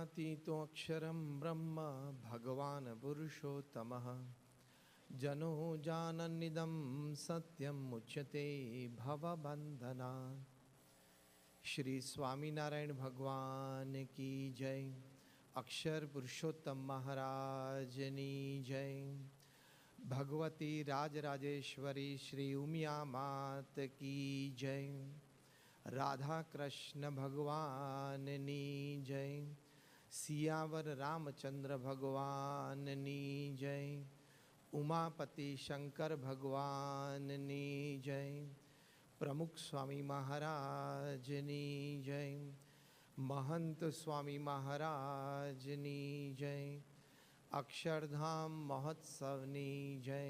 ज्ञानातीतो अक्षरं ब्रह्म भगवान् पुरुषोत्तमः जनो जानन्निदं सत्यं मुच्यते भवबन्धनात्। श्री स्वामीनारायण भगवान की जय। अक्षर पुरुषोत्तम महाराजनी जय। भगवती राजराजेश्वरी श्री उमिया मात की जय। राधा कृष्ण भगवाननी जय। सियावर रामचंद्र भगवाननी जय। उमापति शंकर भगवाननी जय। प्रमुख स्वामी महाराजनी जय। महंत स्वामी महाराजनी जय। अक्षरधाम महोत्सवनी जय।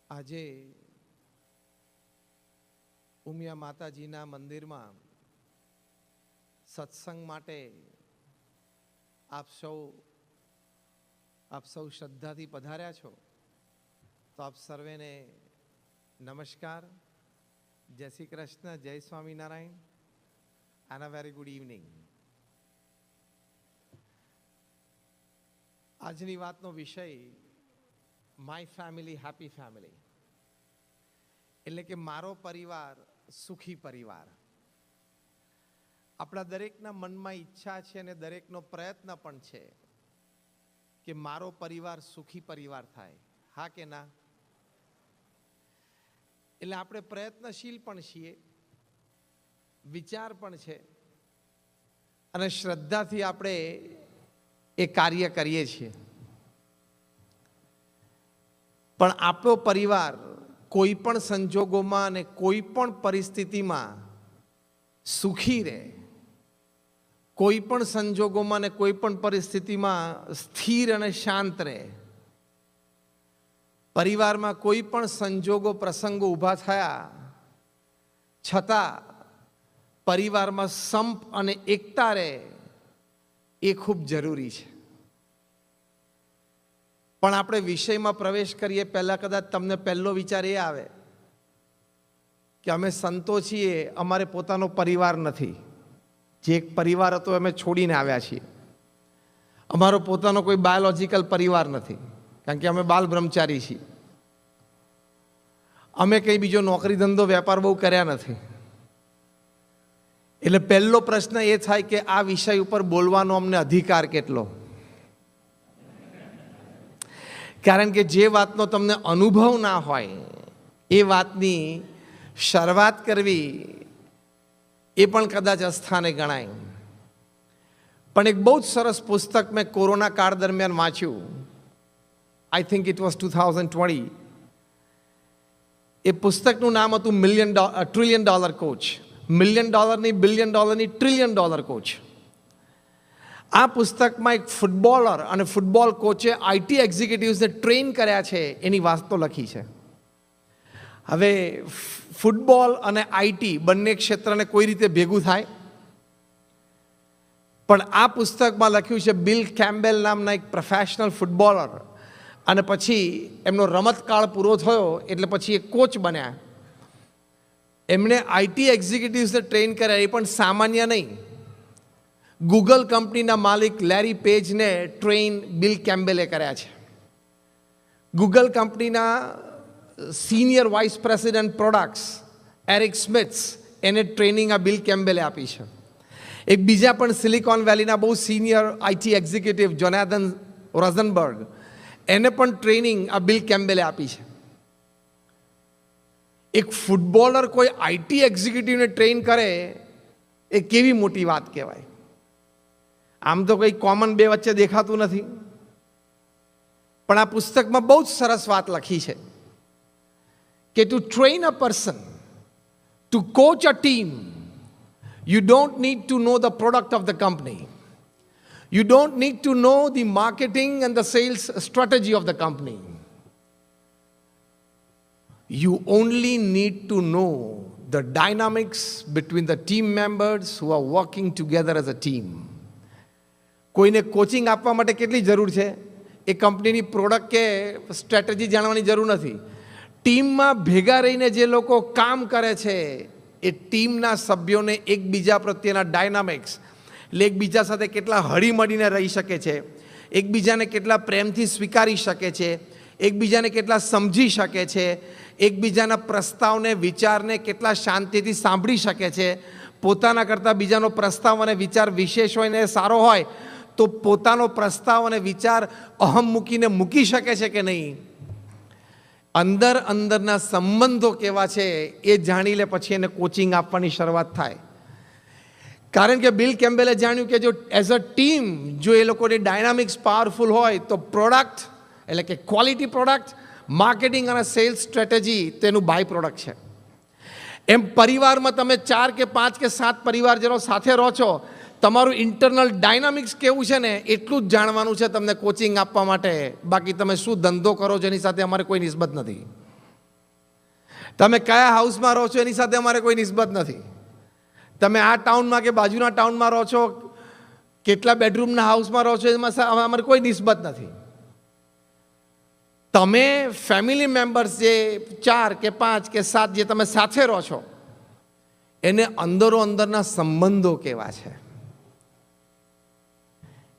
આજે ઉમિયા માતાજીના મંદિરમાં સત્સંગ માટે આપ સૌ શ્રદ્ધાથી પધાર્યા છો, તો આપ સર્વેને નમસ્કાર, જય શ્રી કૃષ્ણ, જય Swaminarayan and a very good evening. આજની વાતનો વિષય માય ફેમિલી હેપી ફેમિલી, એટલે કે મારો પરિવાર સુખી પરિવાર. આપણા દરેકના મનમાં ઈચ્છા છે અને દરેકનો પ્રયત્ન પણ છે કે મારો પરિવાર સુખી પરિવાર થાય, હા કે ના? એટલે આપણે પ્રયત્નશીલ પણ છીએ, વિચાર પણ છે અને શ્રદ્ધાથી આપણે એ કાર્ય કરીએ છીએ. પણ આપણો પરિવાર કોઈ પણ સંજોગોમાં અને કોઈ પણ પરિસ્થિતિમાં સુખી રહે, કોઈ પણ સંજોગોમાં અને કોઈ પણ પરિસ્થિતિમાં સ્થિર અને શાંત રહે, પરિવારમાં કોઈ પણ સંજોગો પ્રસંગો ઊભા થયા છતાં પરિવારમાં સંપ અને એકતા રહે, એ ખૂબ જરૂરી છે. પણ આપણે વિષયમાં પ્રવેશ કરીએ પહેલાં કદાચ તમને પહેલો વિચાર એ આવે કે અમે સંતો છીએ, અમારે પોતાનો પરિવાર નથી. જે એક પરિવાર હતો અમે છોડીને આવ્યા છીએ. અમારો પોતાનો કોઈ બાયોલોજિકલ પરિવાર નથી, કારણ કે અમે બાલ બ્રહ્મચારી છીએ. અમે કંઈ બીજો નોકરી ધંધો વેપાર બહુ કર્યા નથી. એટલે પહેલો પ્રશ્ન એ થાય કે આ વિષય ઉપર બોલવાનો અમને અધિકાર કેટલો? કારણ કે જે વાતનો તમને અનુભવ ના હોય એ વાતની શરૂઆત કરવી એ પણ કદાચ અસ્થાને ગણાય. પણ એક બહુ જ સરસ પુસ્તક મેં કોરોના કાળ દરમિયાન વાંચ્યું. I think it was 2020. એ પુસ્તકનું નામ હતું ટ્રિલિયન ડોલર કોચ. $1 મિલિયન ની, $1 બિલિયન ની, $1 ટ્રિલિયન કોચ. આ પુસ્તકમાં એક ફૂટબોલર અને ફૂટબોલ કોચે આઈટી એક્ઝિક્યુટિવ્સને ટ્રેન કર્યા છે એની વાતો લખી છે. હવે ફૂટબોલ અને આઈટી બંને ક્ષેત્રને કોઈ રીતે ભેગું થાય, પણ આ પુસ્તકમાં લખ્યું છે બિલ કેમ્બેલ નામના એક પ્રોફેશનલ ફૂટબોલર, અને પછી એમનો રમતકાળ પૂરો થયો એટલે પછી એ કોચ બન્યા. એમણે આઈટી એક્ઝિક્યુટિવ્સને ટ્રેન કર્યા, એ પણ સામાન્ય નહીં. ગૂગલ કંપનીના માલિક લેરી પેજને ટ્રેન બિલ કેમ્બેલે કર્યા છે. ગૂગલ કંપનીના senior vice president products Eric Smiths, એને ટ્રેનિંગ આ બિલ કેમ્બેલે આપી છે. એક બીજા પણ સિલિકોન વેલીના બહુ સિનિયર આઈટી એક્ઝિક્યુટિવ જોનાથન રોઝનબર્ગ, એને પણ ટ્રેનિંગ આ બિલ કેમ્બેલે આપી છે. એક ફૂટબોલર કોઈ આઈટી એક્ઝિક્યુટિવને ટ્રેન કરે એ કેવી મોટી વાત કહેવાય. આમ તો કંઈ કોમન બે વચ્ચે દેખાતું નથી, પણ આ પુસ્તકમાં બહુ જ સરસ વાત લખી છે કે to train a person, to coach a team, you don't need to know the product of the company, you don't need to know the marketing and the sales strategy of the company. You only need to know the dynamics between the team members who are working together as a team. કોઈને coaching આપવા માટે કેટલી જરૂર છે? એ કંપનીની product કે strategy જાણવાની જરૂર નથી. ટીમમાં ભેગા રહીને જે લોકો કામ કરે છે એ ટીમના સભ્યોને એકબીજા પ્રત્યેના ડાયનામિક્સ, એટલે એકબીજા સાથે કેટલા હળીમળીને રહી શકે છે, એકબીજાને કેટલા પ્રેમથી સ્વીકારી શકે છે, એકબીજાને કેટલા સમજી શકે છે, એકબીજાના પ્રસ્તાવને વિચારને કેટલા શાંતિથી સાંભળી શકે છે, પોતાના કરતાં બીજાનો પ્રસ્તાવ અને વિચાર વિશેષ હોય ને સારો હોય તો પોતાનો પ્રસ્તાવ અને વિચાર અહમ મૂકીને મૂકી શકે છે કે નહીં, અંદરના સંબંધો કેવા છે એ જાણી લે પછી એને કોચિંગ આપવાની શરૂઆત થાય. કારણ કે બિલ કેમ્બેલે જાણ્યું કે જો એઝ અ ટીમ જો એ લોકોની ડાયનામિક્સ પાવરફુલ હોય તો પ્રોડક્ટ એટલે કે ક્વોલિટી પ્રોડક્ટ, માર્કેટિંગ અને સેલ્સ સ્ટ્રેટેજી તેનું બાય પ્રોડક્ટ છે. એમ પરિવારમાં તમે 4 કે 5 કે 7 પરિવારજનો સાથે રહો છો, તમારું ઇન્ટરનલ ડાયનામિક્સ કેવું છે ને એટલું જ જાણવાનું છે તમને કોચિંગ આપવા માટે. બાકી તમે શું ધંધો કરો છો એની સાથે અમારે કોઈ નિસ્બત નથી, તમે કયા હાઉસમાં રહો છો એની સાથે અમારે કોઈ નિસ્બત નથી, તમે આ ટાઉનમાં કે બાજુના ટાઉનમાં રહો છો, કેટલા બેડરૂમના હાઉસમાં રહો છો એમાં અમારે કોઈ નિસ્બત નથી. તમે ફેમિલી મેમ્બર્સ જે 4 કે 5 કે 7 જે તમે સાથે રહો છો એને અંદરના સંબંધો કેવા છે.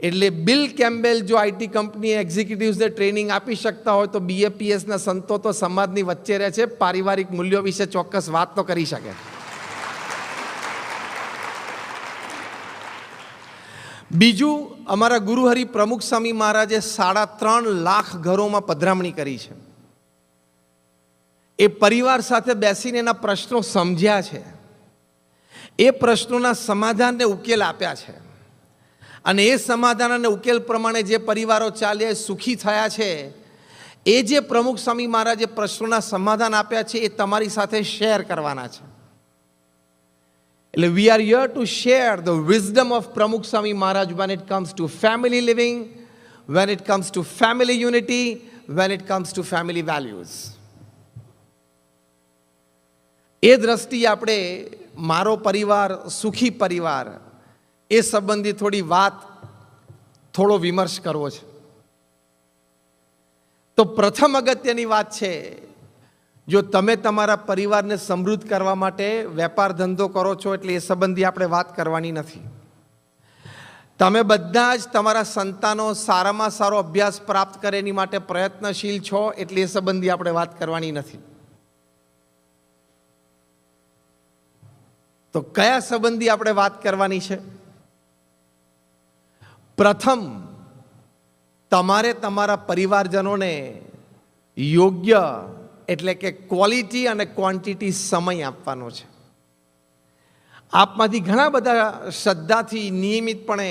એટલે બિલ કેમ્બેલ જો આઈટી કંપની એક્ઝિક્યુટિવ્સને ટ્રેનિંગ આપી શકતા હોય તો બીએપીએસના સંતો તો સમાજની વચ્ચે રહે છે, પારિવારિક મૂલ્યો વિશે ચોક્કસ વાત તો કરી શકે. બીજું, અમારા ગુરુહરિ પ્રમુખ સ્વામી મહારાજે 3.5 લાખ ઘરોમાં પધરામણી કરી છે. એ પરિવાર સાથે બેસીને એના પ્રશ્નો સમજ્યા છે, એ પ્રશ્નોના સમાધાનને ઉકેલ આપ્યા છે, અને એ સમાધાન અને ઉકેલ પ્રમાણે જે પરિવારો ચાલ્યા સુખી થયા છે, એ જે પ્રમુખ સ્વામી મહારાજે પ્રશ્નોના સમાધાન આપ્યા છે એ તમારી સાથે શેર કરવાના છે. એટલે વી are here two share the wisdom of પ્રમુખ Swami Maharaj when it comes to family living, when it comes to family unity, when it comes to family values. એ દ્રષ્ટિએ આપણે મારો પરિવાર સુખી પરિવાર એ સંબંધી થોડો વિમર્શ કરવો છે. તો પ્રથમ અગત્યની વાત છે, જો તમે તમારા પરિવારને સમૃદ્ધ કરવા માટે વેપાર ધંધો કરો છો એટલે એ સંબંધી આપણે વાત કરવાની નથી. તમે બધા જ તમારા સંતાનો સારામાં સારો અભ્યાસ પ્રાપ્ત કરે એની માટે પ્રયત્નશીલ છો એટલે એ સંબંધી આપણે વાત કરવાની નથી. તો કયા સંબંધી આપણે વાત કરવાની છે? પ્રથમ, તમારે તમારા પરિવારજનોને યોગ્ય એટલે કે ક્વોલિટી અને ક્વોન્ટિટી સમય આપવાનો છે. આપમાંથી ઘણા બધા શ્રદ્ધાથી નિયમિતપણે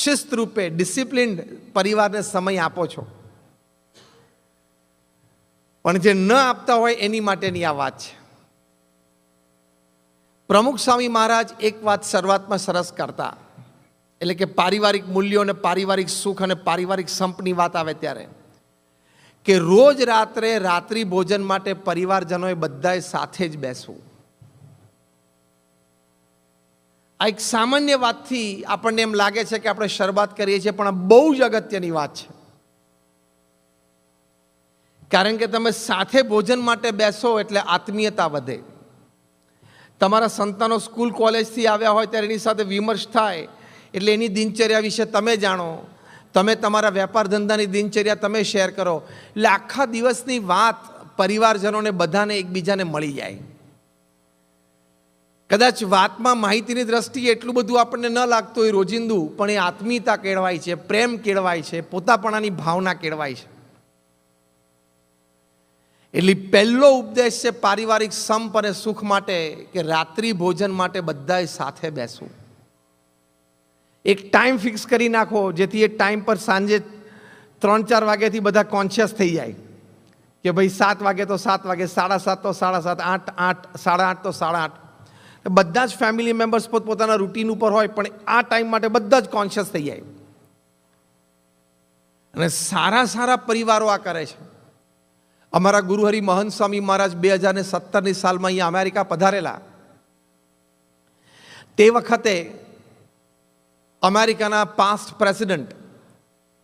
શિસ્તરૂપે ડિસિપ્લિન્ડ પરિવારને સમય આપો છો, પણ જે ન આપતા હોય એની માટેની આ વાત છે. પ્રમુખ સ્વામી મહારાજ એક વાત શરૂઆતમાં સરસ કરતા, એટલે કે પારિવારિક મૂલ્યો અને પારિવારિક સુખ અને પારિવારિક સંપની વાત આવે ત્યારે કે રોજ રાત્રિ ભોજન માટે પરિવારજનોએ બધાએ સાથે જ બેસવું. આ એક સામાન્ય વાતથી આપણને એમ લાગે છે કે આપણે શરૂઆત કરીએ છીએ, પણ આ બહુ જ અગત્યની વાત છે. કારણ કે તમે સાથે ભોજન માટે બેસો એટલે આત્મીયતા વધે. તમારા સંતાનો સ્કૂલ કોલેજથી આવ્યા હોય ત્યારે એની સાથે વિમર્શ થાય એટલે એની દિનચર્યા વિશે તમે જાણો, તમે તમારા વેપાર ધંધાની દિનચર્યા તમે શેર કરો, એટલે આખા દિવસની વાત પરિવારજનોને બધાને એકબીજાને મળી જાય. કદાચ વાતમાં માહિતીની દ્રષ્ટિએ એટલું બધું આપણને ન લાગતું હોય રોજિંદુ, પણ એ આત્મીયતા કેળવાય છે, પ્રેમ કેળવાય છે, પોતાપણાની ભાવના કેળવાય છે. એટલે પહેલો ઉપદેશ છે પારિવારિક સંપ અને સુખ માટે કે રાત્રિ ભોજન માટે બધાએ સાથે બેસવું. એક ટાઈમ ફિક્સ કરી નાખો જેથી એ ટાઈમ પર સાંજે 3-4 વાગ્યાથી બધા કોન્શિયસ થઈ જાય કે ભાઈ 7 વાગે તો 7 વાગે, 7:30 તો 7:30, 8, 8:30 તો 8:30. બધા જ ફેમિલી મેમ્બર્સ પોતપોતાના રૂટીન ઉપર હોય, પણ આ ટાઈમ માટે બધા જ કોન્શિયસ થઈ જાય. અને સારા પરિવારો આ કરે છે. અમારા ગુરુહરિ મહંત સ્વામી મહારાજ 2017ની સાલમાં અહીંયા અમેરિકા પધારેલા. તે વખતે અમેરિકાના પાસ્ટ પ્રેસિડન્ટ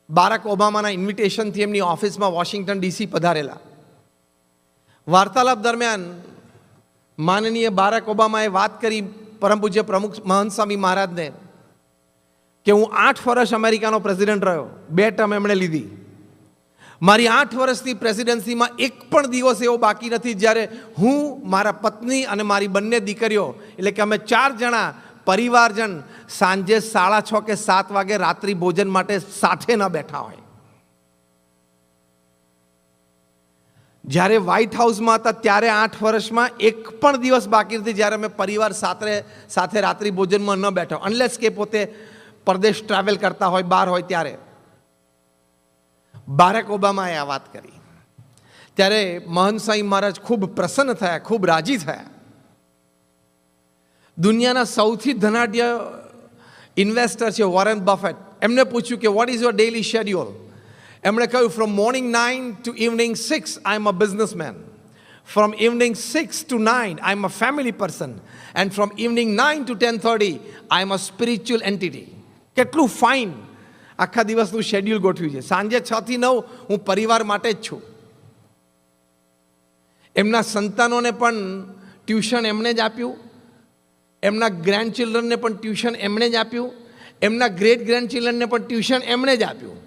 બારાક ઓબામાના ઇન્વિટેશનથી એમની ઓફિસમાં વોશિંગ્ટન ડીસી પધારેલા. વાર્તાલાપ દરમિયાન માનનીય બારાક ઓબામાએ વાત કરી પરમ પૂજ્ય પ્રમુખ મહંત સ્વામી મહારાજને કે હું 8 વર્ષ અમેરિકાનો પ્રેસિડેન્ટ રહ્યો, 2 ટર્મ એમણે લીધી. મારી 8 વર્ષની પ્રેસિડેન્સીમાં એક પણ દિવસ એવો બાકી નથી જ્યારે હું, મારા પત્ની અને મારી બંને દીકરીઓ, એટલે કે અમે 4 જણા પરિવારજન સાંજે 6:30 કે 7 વાગે રાત્રિ ભોજન માટે સાથે ન બેઠા હોય. જ્યારે વ્હાઇટ હાઉસમાં હતા ત્યારે 8 વર્ષમાં એક પણ દિવસ બાકી નથી જ્યારે અમે પરિવાર સાથે રાત્રિ ભોજનમાં ન બેઠા, અનલેસ કે પોતે પરદેશ ટ્રાવેલ કરતા હોય, બહાર હોય ત્યારે. બારાક ઓબામાએ આ વાત કરી ત્યારે મહંત સ્વામી મહારાજ ખૂબ પ્રસન્ન થયા, ખૂબ રાજી થયા. દુનિયાના સૌથી ધનાઢ્ય ઇન્વેસ્ટર છે વોરેન બફેટ, એમને પૂછ્યું કે what is your daily schedule? એમણે કહ્યું from morning 9 to evening 6 I am a businessman, from evening 6 to 9 I am a family person, and from evening 9 to 10:30 I am a spiritual entity. કેટલું fine આખા દિવસનું schedule ગોઠવ્યું છે. સાંજે 6 થી 9 હું પરિવાર માટે જ છું. એમના સંતાનોને પણ ટ્યુશન એમણે જ આપ્યું, એમના ગ્રેન્ડ ચિલ્ડ્રનને પણ ટ્યુશન એમણે જ આપ્યું, એમના ગ્રેટ ગ્રેન્ડ ચિલ્ડ્રનને પણ ટ્યુશન એમણે જ આપ્યું.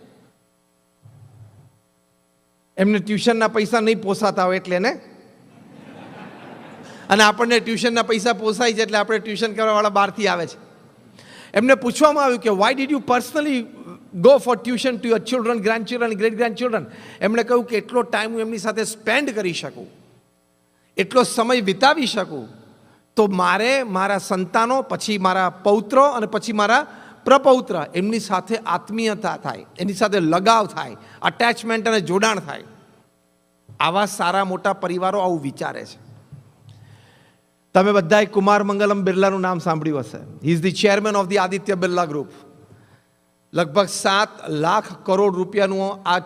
એમને ટ્યુશનના પૈસા નહીં પોસાતા હોય એટલે ને, અને આપણને ટ્યુશનના પૈસા પોસાય છે એટલે આપણે ટ્યુશન કરવાવાળા બહારથી આવે છે. એમને પૂછવામાં આવ્યું કે why did you personally go for tuition to your children, grandchildren, great grandchildren? એમણે કહ્યું કે એટલો ટાઈમ હું એમની સાથે સ્પેન્ડ કરી શકું, એટલો સમય વિતાવી શકું, તો મારે મારા સંતાનો, પછી મારા પૌત્રો અને પછી મારા પ્રપૌત્ર, એમની સાથે આત્મીયતા થાય, એની સાથે લગાવ થાય, અટેચમેન્ટ અને જોડાણ થાય. આવા સારા મોટા પરિવારો આવું વિચારે છે. તમે બધાએ કુમાર મંગલમ બિરલાનું નામ સાંભળ્યું હશે. He is the chairman of the Aditya Birla group. લગભગ 7 લાખ કરોડ રૂપિયાનું આ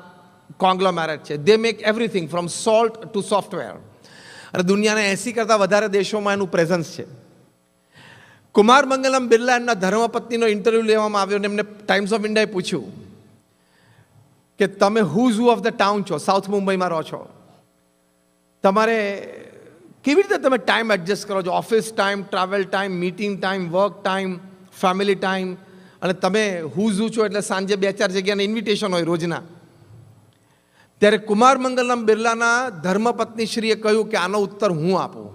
કોંગ્લોમેરેટ છે. દે make everything from salt two software, અને દુનિયાના 80 કરતાં વધારે દેશોમાં એનું પ્રેઝન્સ છે. કુમાર મંગલમ બિરલા એમના ધર્મપત્નીનો ઇન્ટરવ્યૂ લેવામાં આવ્યો અને એમને ટાઈમ્સ ઓફ ઇન્ડિયાએ પૂછ્યું કે તમે who's who of the town છો, સાઉથ મુંબઈમાં રહો છો, તમારે કેવી રીતે તમે ટાઈમ એડજસ્ટ કરો છો? Office time, travel time, meeting time, work time, family time, અને તમે હુઝ હુ છો એટલે સાંજે 2-4 જગ્યાના ઇન્વિટેશન હોય રોજના. ત્યારે કુમાર મંગલમ બિરલાના ધર્મપત્નીશ્રીએ કહ્યું કે આનો ઉત્તર હું આપું.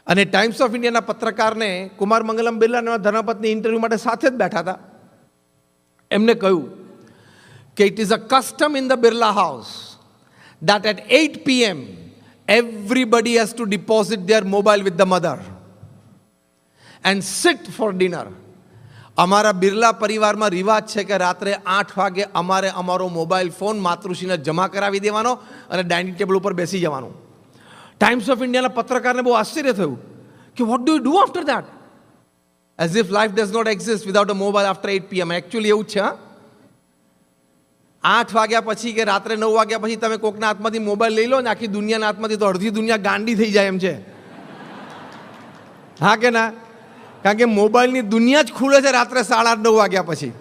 અને ટાઈમ્સ ઓફ ઇન્ડિયાના પત્રકારને કુમાર મંગલમ બિરલાના ધર્મપત્ની ઇન્ટરવ્યૂ માટે સાથે જ બેઠા હતા. એમને કહ્યું કે it is a custom in the Birla house that at 8 p.m. everybody has to deposit their mobile with the mother and sit for dinner. અમારા બિરલા પરિવારમાં રિવાજ છે કે રાત્રે 8 વાગે અમારે અમારો મોબાઈલ ફોન માતૃશ્રીને જમા કરાવી દેવાનો અને ડાઇનિંગ ટેબલ ઉપર બેસી જવાનું. ટાઈમ્સ ઓફ ઇન્ડિયાના પત્રકારને બહુ આશ્ચર્ય થયું કે what do you do after that? As if life does not exist without a mobile after 8 p.m. Actually એવું જ છે. 8 વાગ્યા પછી કે રાત્રે 9 વાગ્યા પછી તમે કોકના હાથમાંથી મોબાઈલ લઈ લો ને આખી દુનિયાના હાથમાંથી, તો અડધી દુનિયા ગાંડી થઈ જાય એમ છે. હા કે ના? કારણ કે મોબાઈલની દુનિયા જ ખુલે છે રાત્રે 8:30-9 વાગ્યા પછી.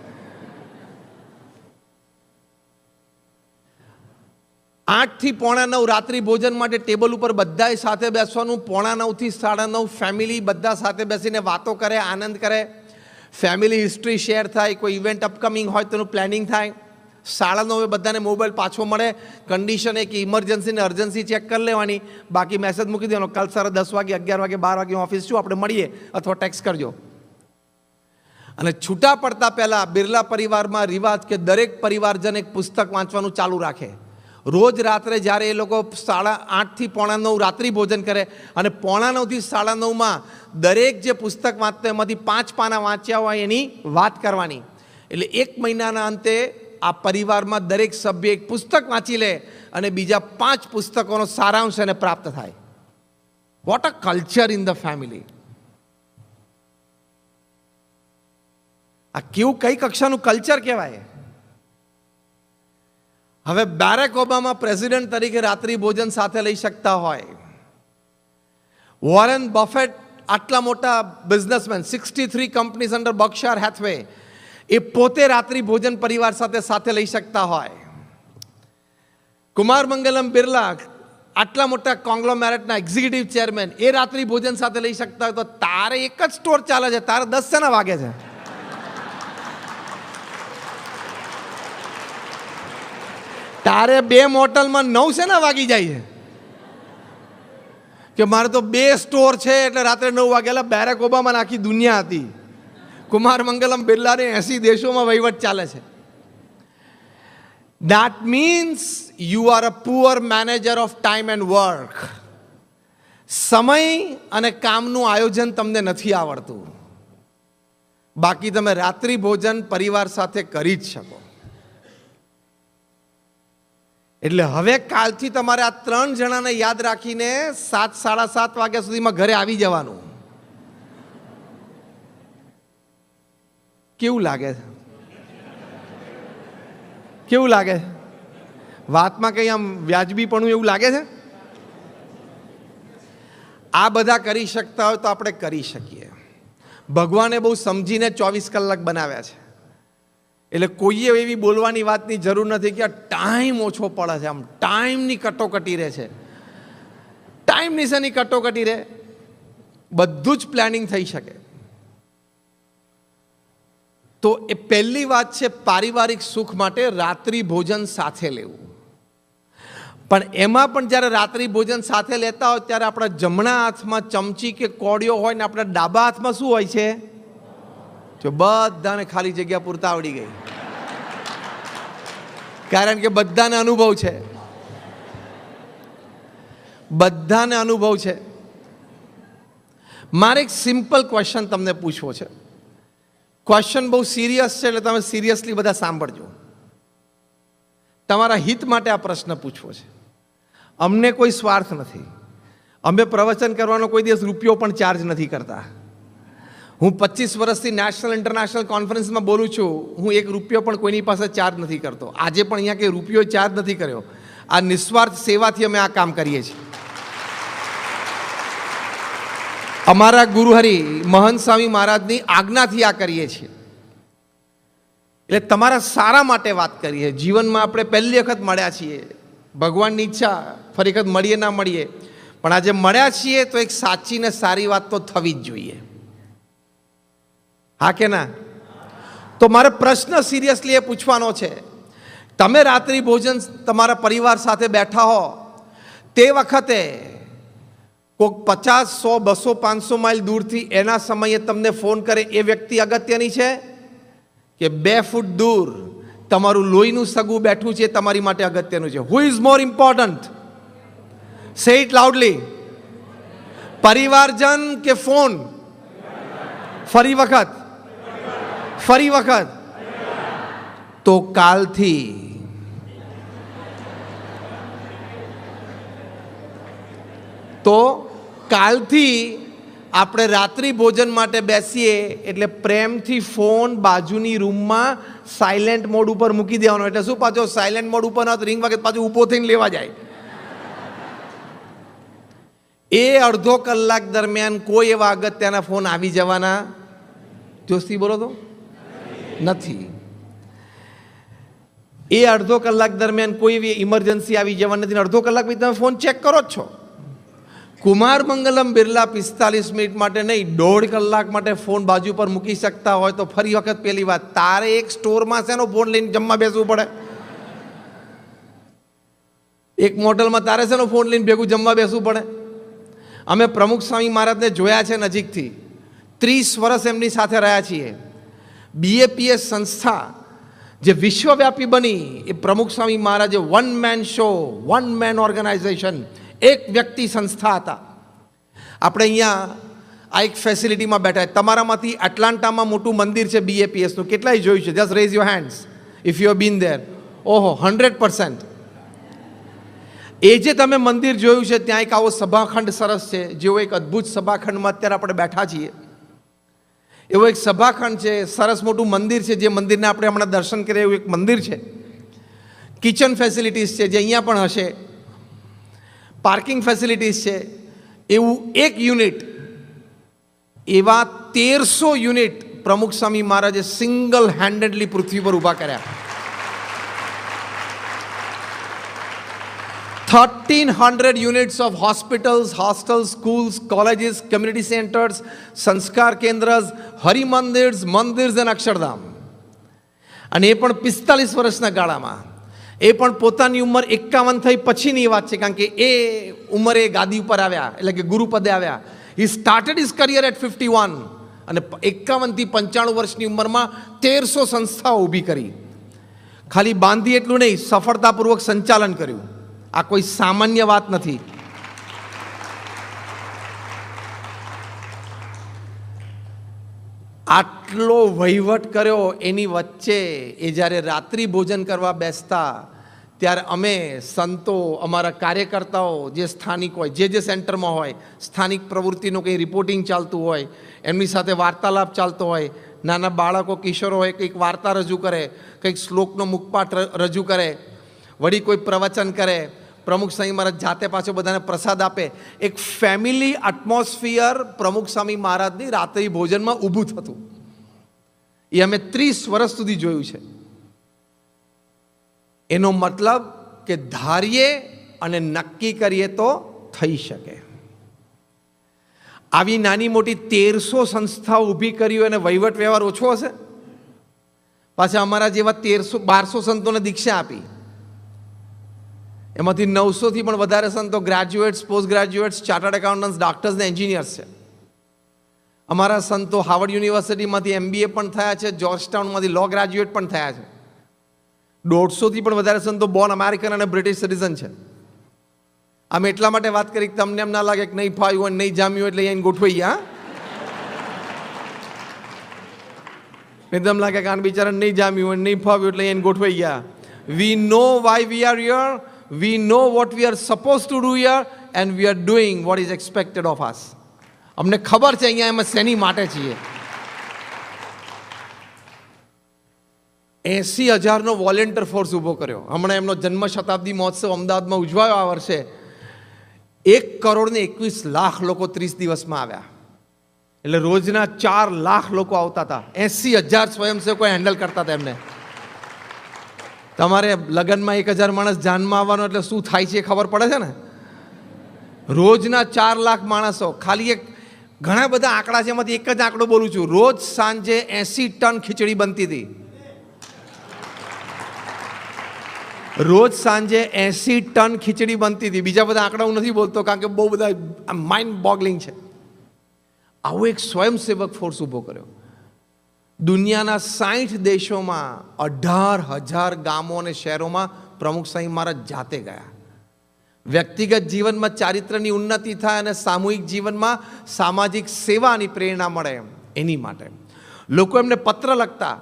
8 થી 8:45 રાત્રિ ભોજન માટે ટેબલ ઉપર બધાએ સાથે બેસવાનું. 8:45 થી 9:30 ફેમિલી બધા સાથે બેસીને વાતો કરે, આનંદ કરે, ફેમિલી હિસ્ટ્રી શેર થાય, કોઈ ઇવેન્ટ અપકમિંગ હોય તેનું પ્લાનિંગ થાય. 9:30 બધાને મોબાઈલ પાછો મળે, કન્ડિશન એક ઇમરજન્સી ને અર્જન્સી ચેક કરી લેવાની, બાકી મેસેજ મૂકી દેવાનો, કાલ સવારે 10 વાગે, 11 વાગે, 12 વાગે ઓફિસ છું, આપણે મળીએ, અથવા ટેક્સ્ટ કરજો. અને છૂટા પડતા પહેલાં બિરલા પરિવારમાં રિવાજ કે દરેક પરિવારજન એક પુસ્તક વાંચવાનું ચાલુ રાખે. રોજ રાત્રે જ્યારે એ લોકો 8:30 થી 8:45 રાત્રિ ભોજન કરે અને 8:45 થી 9:30 દરેક જે પુસ્તક વાંચતો એમાંથી 5 પાના વાંચ્યા હોય એની વાત કરવાની. એટલે 1 મહિનાના અંતે આ પરિવારમાં દરેક સભ્ય એક પુસ્તક વાંચી લે અને બીજા 5 પુસ્તકોનો સારાંશ એને પ્રાપ્ત થાય. What a culture in the family! આ કેવું કઈ કક્ષાનું કલ્ચર કહેવાય? હવે બારાક ઓબામા પ્રેસિડેન્ટ તરીકે રાત્રિ ભોજન સાથે લઈ શકતા હોય, વોરેન બફેટ આટલા મોટા બિઝનેસમેન, 63 કંપનીઝ અંડર બર્કશાયર હેથવે, એ પોતે રાત્રિ ભોજન પરિવાર સાથે લઈ શકતા હોય, કુમાર મંગલમ બિરલા આટલા મોટા કોંગ્લોમેરેટના એક્ઝિક્યુટિવ ચેરમેન એ રાત્રિ ભોજન સાથે લઈ શકતા હોય તો તારે એક જ સ્ટોર ચાલે છે, તારે 10 શેના વાગે છે? તારે 2 મોટલમાં 9 શેના વાગી જાય છે કે મારે તો 2 સ્ટોર છે એટલે રાત્રે 9 વાગેલા. બેરેક ઓબામાની આખી દુનિયા હતી, કુમાર મંગલમ બિરલાને 80 દેશોમાં વહીવટ ચાલે છે. That means you are a poor manager of time and work. સમય અને કામનું આયોજન તમને નથી આવડતું, બાકી તમે રાત્રિ ભોજન પરિવાર સાથે કરી જ શકો. એટલે હવે કાલથી તમારે આ 3 જણાને યાદ રાખીને 7, 7:30 વાગ્યા સુધીમાં ઘરે આવી જવાનું. કેવું લાગે છે? કેવું લાગે? વાતમાં કંઈ આમ વ્યાજબીપણું એવું લાગે છે? આ બધા કરી શકતા હોય તો આપણે કરી શકીએ. ભગવાને બહુ સમજીને 24 કલાક બનાવ્યા છે, એટલે કોઈએ એવી બોલવાની વાતની જરૂર નથી કે આ ટાઈમ ઓછો પડે છે, આમ ટાઈમની કટોકટી રહે છે. ટાઈમની શેની કટોકટી રહે? બધું જ પ્લાનિંગ થઈ શકે. તો એ પહેલી વાત છે, પારિવારિક સુખ માટે રાત્રિ ભોજન સાથે લેવું. પણ એમાં પણ જ્યારે રાત્રિ ભોજન સાથે લેતા હોય ત્યારે આપણા જમણા હાથમાં ચમચી કે કોડિયો હોય ને આપણા ડાબા હાથમાં શું હોય છે? જો બધાને ખાલી જગ્યા પૂરતા આવડી ગઈ, કારણ કે બધાને અનુભવ છે. બધાને અનુભવ છે. મારે એક સિમ્પલ ક્વેશ્ચન તમને પૂછવો છે. ક્વેશ્ચન બહુ સિરિયસ છે, એટલે તમે સિરિયસલી બધા સાંભળજો. તમારા હિત માટે આ પ્રશ્ન પૂછવો છે. અમને કોઈ સ્વાર્થ નથી. અમે પ્રવચન કરવાનો કોઈ દિવસ રૂપિયો પણ ચાર્જ નથી કરતા. હું 25 વર્ષથી નેશનલ ઇન્ટરનેશનલ કોન્ફરન્સમાં બોલું છું, હું 1 રૂપિયો પણ કોઈની પાસે ચાર્જ નથી કરતો. આજે પણ અહીંયા કંઈ રૂપિયો ચાર્જ નથી કર્યો. આ નિસ્વાર્થ સેવાથી અમે આ કામ કરીએ છીએ. અમારા ગુરુહરિ મહંત સ્વામી મહારાજની આજ્ઞાથી આ કરીએ છીએ. એટલે તમારા સારા માટે વાત કરીએ. જીવનમાં આપણે પહેલી વખત મળ્યા છીએ, ભગવાનની ઈચ્છા ફરી વખત મળીએ ના મળીએ, પણ આજે મળ્યા છીએ તો એક સાચી ને સારી વાત તો થવી જ જોઈએ. હા કે ના? તો મારે પ્રશ્ન સિરિયસલી એ પૂછવાનો છે, તમે રાત્રિ ભોજન તમારા પરિવાર સાથે બેઠા હો તે વખતે કોઈક 50, 100, 200, 500 માઇલ દૂરથી એના સમયે તમને ફોન કરે, એ વ્યક્તિ અગત્યની છે કે 2 ફૂટ દૂર તમારું લોહીનું સગું બેઠું છે તમારી માટે અગત્યનું છે? Who is more important? Say it loudly. પરિવારજન કે ફોન? ફરી વખત તો કાલથી આપણે રાત્રિ ભોજન માટે બેસીએ એટલે પ્રેમથી ફોન બાજુની રૂમમાં સાયલેન્ટ મોડ ઉપર મૂકી દેવાનો. એટલે શું, પાછો સાયલેન્ટ મોડ ઉપર ના રિંગ વાગે પાછું ઊભો થઈને લેવા જાય. એ અડધો કલાક દરમિયાન કોઈ એવા અગત્યના ફોન આવી જવાના જોશથી બોલો તો નથી. એ અડધો કલાક દરમિયાન કોઈ એવી ઇમરજન્સી આવી જવાની નથી. અડધો કલાક પછી તમે ફોન ચેક કરો જ છો. કુમાર મંગલમ બિરલા 45 મિનિટ માટે નહીં, 1.5 કલાક માટે ફોન બાજુ પર મૂકી શકતા હોય તો ફરી વખત પેલી વાત, તારે એક સ્ટોરમાં શેનો ફોન લઈને જમવા બેસવું પડે? એક મોટલમાં તારે શેનો ફોન લઈને ભેગું જમવા બેસવું પડે? અમે પ્રમુખ સ્વામી મહારાજને જોયા છે નજીકથી, 30 વર્ષ એમની સાથે રહ્યા છીએ. BAPS સંસ્થા જે વિશ્વવ્યાપી બની, એ પ્રમુખ સ્વામી મહારાજે 1 મેન શો, 1 મેન ઓર્ગેનાઇઝેશન, એક વ્યક્તિ સંસ્થા હતા. આપણે અહીંયા આ એક ફેસિલિટીમાં બેઠા. તમારામાંથી એટલાન્ટામાં મોટું મંદિર છે BAPSનું, કેટલાય જોયું છે? Just rays your hands if you have been there. ઓહો, 100%. એ જે તમે મંદિર જોયું છે, ત્યાં એક આવો સભાખંડ સરસ છે, જેવો એક અદ્ભુત સભાખંડમાં અત્યારે આપણે બેઠા છીએ. એવો એક સભાખંડ છે, સરસ મોટું મંદિર છે, જે મંદિરને આપણે હમણાં દર્શન કરીએ એવું એક મંદિર છે. કિચન ફેસિલિટીઝ છે જે અહીંયા પણ હશે, પાર્કિંગ ફેસિલિટીઝ છે. એવું એક યુનિટ, એવા 1300 યુનિટ પ્રમુખ સ્વામી મહારાજે સિંગલ હેન્ડેડલી પૃથ્વી પર ઊભા કર્યા. 1,300 units of hospitals, hostels, schools, colleges, community centers, સંસ્કાર કેન્દ્રસ, હરિમંદિર્સ, મંદિર્સ અને અક્ષરધામ. અને એ પણ 45 વર્ષના ગાળામાં. એ પણ પોતાની ઉંમર 51 થઈ પછીની વાત છે, કારણ કે એ ઉંમરે ગાદી ઉપર આવ્યા, એટલે કે ગુરુપદે આવ્યા. He started his career at 51 અને 51 થી 95 વર્ષની ઉંમરમાં 1300 સંસ્થાઓ ઊભી કરી. ખાલી બાંધી એટલું નહીં, સફળતાપૂર્વક સંચાલન કર્યું. આ કોઈ સામાન્ય વાત નથી. આટલો વહીવટ કર્યો એની વચ્ચે એ જ્યારે રાત્રિ ભોજન કરવા બેસતા ત્યારે અમે સંતો, અમારા કાર્યકર્તાઓ જે સ્થાનિક હોય, જે સેન્ટરમાં હોય, સ્થાનિક પ્રવૃત્તિનું કંઈ રિપોર્ટિંગ ચાલતું હોય, એમની સાથે વાર્તાલાપ ચાલતો હોય, નાના બાળકો, કિશોરો હોય, કંઈક વાર્તા રજૂ કરે, કંઈક શ્લોકનો મુખપાઠ રજૂ કરે, વળી કોઈ પ્રવચન કરે, પ્રમુખ સ્વામી મહારાજ જાતે પાછો બધાને પ્રસાદ આપે. એક ફેમિલી એટમોસ્ફિયર પ્રમુખ સ્વામી મહારાજની રાત્રિ ભોજનમાં ઊભું થતું. એ અમે 30 વર્ષ સુધી જોયું છે. એનો મતલબ કે ધારીએ અને નક્કી કરીએ તો થઈ શકે. આવી નાની મોટી 1300 સંસ્થાઓ ઊભી કરી અને વહીવટ વ્યવહાર ઓછો હશે? પાછા અમારા જેવા 1200 સંતોને દીક્ષા આપી. એમાંથી 900થી પણ વધારે સંતો graduates, post graduates, chartered accountants, doctors ને એન્જિનિયર્સ છે. અમારા સંતો હાવર્ડ યુનિવર્સિટીમાંથી MBA પણ થયા છે, જોર્જટાઉનમાંથી લો ગ્રેજ્યુએટ પણ થયા છે. 150થી પણ વધારે સંતો બોર્ન અમેરિકન અને બ્રિટિશ સિટીઝન છે. અમે એટલા માટે વાત કરી કે તમને એમ ના લાગે કે નહીં ફાવ્યું અને નહીં જામ્યું એટલે અહીંયા ગોઠવાઈ ગયા. એકદમ લાગે કે આને બિચારાને નહીં જામ્યું અને નહીં ફાવ્યું એટલે અહીંયા ગોઠવાઈ ગયા. We know why we are here. We know what we are supposed to do here and we are doing what is expected of us. અમને ખબર છે અહીંયા અમે શેની માટે છીએ. 80,000નો વોલેન્ટિયર ફોર્સ ઊભો કર્યો. હમણાં એમનો જન્મ શતાબ્દી મહોત્સવ અમદાવાદમાં ઉજવાયો આ વર્ષે. 1,21,00,000 લોકો 30 દિવસમાં આવ્યા. એટલે રોજના 4 લાખ લોકો આવતા હતા. 80,000 સ્વયંસેવકો હેન્ડલ કરતા હતા એમને. તમારે લગ્નમાં 1,000 માણસ જાનમાં આવવાનો એટલે શું થાય છે એ ખબર પડે છે ને. રોજના 4 લાખ માણસો. ખાલી એક ઘણા બધા આંકડા છે, એમાંથી એક જ આંકડો બોલું છું. રોજ સાંજે 80 ટન ખીચડી બનતી હતી. રોજ સાંજે 80 ટન ખીચડી બનતી હતી. બીજા બધા આંકડા હું નથી બોલતો કારણ કે બહુ બધા માઇન્ડ બોગલિંગ છે. આવો એક સ્વયંસેવક ફોર્સ ઊભો કર્યો. દુનિયાના 60 દેશોમાં 18,000 ગામો અને શહેરોમાં પ્રમુખ સ્વામી મહારાજ જાતે ગયા. વ્યક્તિગત જીવનમાં ચારિત્રની ઉન્નતિ થાય અને સામૂહિક જીવનમાં સામાજિક સેવાની પ્રેરણા મળે એની માટે લોકો એમને પત્ર લખતા.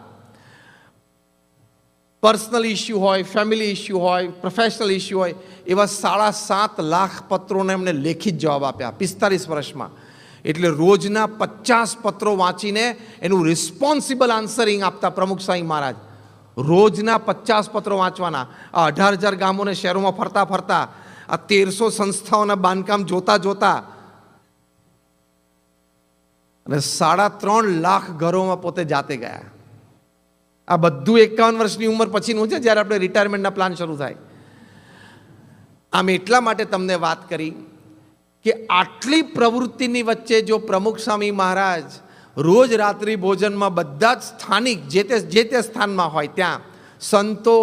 પર્સનલ ઇસ્યુ હોય, ફેમિલી ઇસ્યુ હોય, પ્રોફેશનલ ઇસ્યુ હોય, એવા 7.5 લાખ પત્રોને એમને લેખિત જવાબ આપ્યા 45 વર્ષમાં. એટલે રોજના 50 પત્રો વાંચીને એનું રિસ્પોન્સિબલ આન્સરિંગ આપતા પ્રમુખ સ્વામી મહારાજ. રોજના 50 પત્રો વાંચવાના. આ 18,000 ગામોને શહેરોમાં ફરતા ફરતા, આ 1300 સંસ્થાઓના બાંધકામ જોતા જોતા અને 3.5 લાખ ઘરોમાં પોતે જાતે ગયા. આ બધું 51 વર્ષની ઉંમર પછીનું છે, જ્યારે આપણે રિટાયરમેન્ટના પ્લાન શરૂ થાય. આમ એટલા માટે તમને વાત કરી કે આટલી પ્રવૃત્તિની વચ્ચે જો પ્રમુખ સ્વામી મહારાજ રોજ રાત્રિ ભોજનમાં બધા જ સ્થાનિક જે તે સ્થાનમાં હોય ત્યાં સંતો,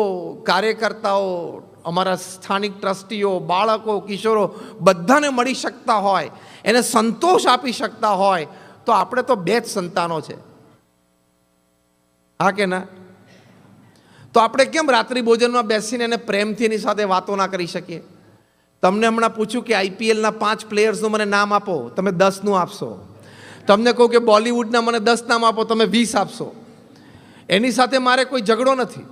કાર્યકર્તાઓ, અમારા સ્થાનિક ટ્રસ્ટીઓ, બાળકો, કિશોરો બધાને મળી શકતા હોય, એને સંતોષ આપી શકતા હોય, તો આપણે તો 2 જ સંતાનો છે. હા કે ના? તો આપણે કેમ રાત્રિ ભોજનમાં બેસીને એને પ્રેમથી એની સાથે વાતો ના કરી શકીએ? તમને હમણાં પૂછ્યું કે IPLના 5 પ્લેયર્સનું મને નામ આપો, તમે 10નું આપશો. તમને કહું કે બોલિવૂડના મને 10 નામ આપો, તમે 20 આપશો. એની સાથે મારે કોઈ ઝઘડો નથી.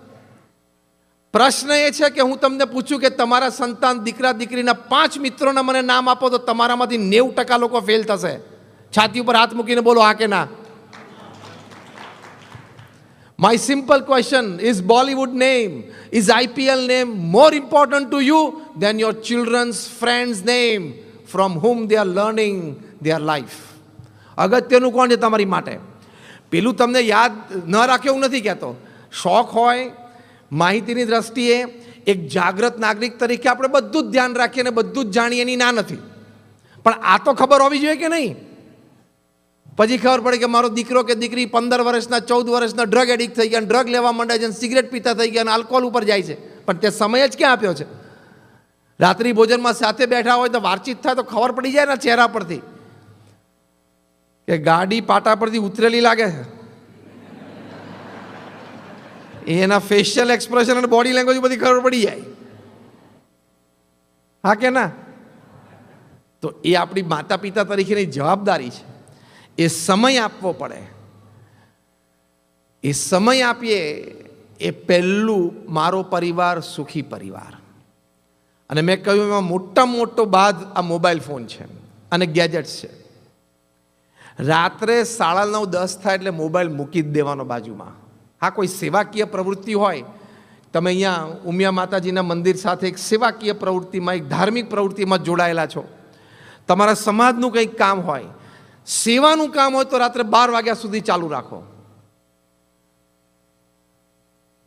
પ્રશ્ન એ છે કે હું તમને પૂછું કે તમારા સંતાન, દીકરા દીકરીના 5 મિત્રોના મને નામ આપો, તો તમારામાંથી 90% લોકો ફેલ થશે. છાતી ઉપર હાથ મૂકીને બોલો હા કે ના. My simple question, is Bollywood name, is IPL name more important to you than your children's friends' name from whom they are learning their life? અગત્યનું કોણ છે તમારી માટે? પેલું તમને યાદ ન રાખે એવું નથી કહેતો. શોખ હોય, માહિતીની દ્રષ્ટિએ એક જાગૃત નાગરિક તરીકે આપણે બધું જ ધ્યાન રાખીએ અને બધું જ જાણીએ એની ના નથી, પણ આ તો ખબર હોવી જોઈએ કે નહીં. પછી ખબર પડે કે મારો દીકરો કે દીકરી 15 વર્ષના 14 વર્ષના ડ્રગ એડિક્ટ થઈ ગયા, ડ્રગ લેવા માંડે છે, સિગરેટ પીતા થઈ ગયા અને આલ્કોહોલ ઉપર જાય છે, પણ તે સમય જ ક્યાં આપ્યો છે? રાત્રિ ભોજનમાં સાથે બેઠા હોય તો વાતચીત થાય તો ખબર પડી જાય ને ચહેરા પરથી કે ગાડી પાટા પરથી ઉતરેલી લાગે છે. એના ફેશિયલ એક્સપ્રેશન અને બોડી લેંગ્વેજ બધી ખબર પડી જાય, હા કે ના? તો એ આપણી માતા પિતા તરીકેની જવાબદારી છે. એ સમય આપવો પડે. એ સમય આપીએ એ પહેલું મારો પરિવાર સુખી પરિવાર. અને મેં કહ્યું એમાં મોટામાં મોટો બાદ આ મોબાઈલ ફોન છે અને ગેજેટ્સ છે. રાત્રે 9:30-10 થાય એટલે મોબાઈલ મૂકી જ દેવાનો બાજુમાં. હા, કોઈ સેવાકીય પ્રવૃત્તિ હોય, તમે અહીંયા ઉમિયા માતાજીના મંદિર સાથે એક સેવાકીય પ્રવૃત્તિમાં, એક ધાર્મિક પ્રવૃત્તિમાં જોડાયેલા છો, તમારા સમાજનું કંઈક કામ હોય, સેવાનું કામ હોય તો રાત્રે 12 વાગ્યા સુધી ચાલુ રાખો.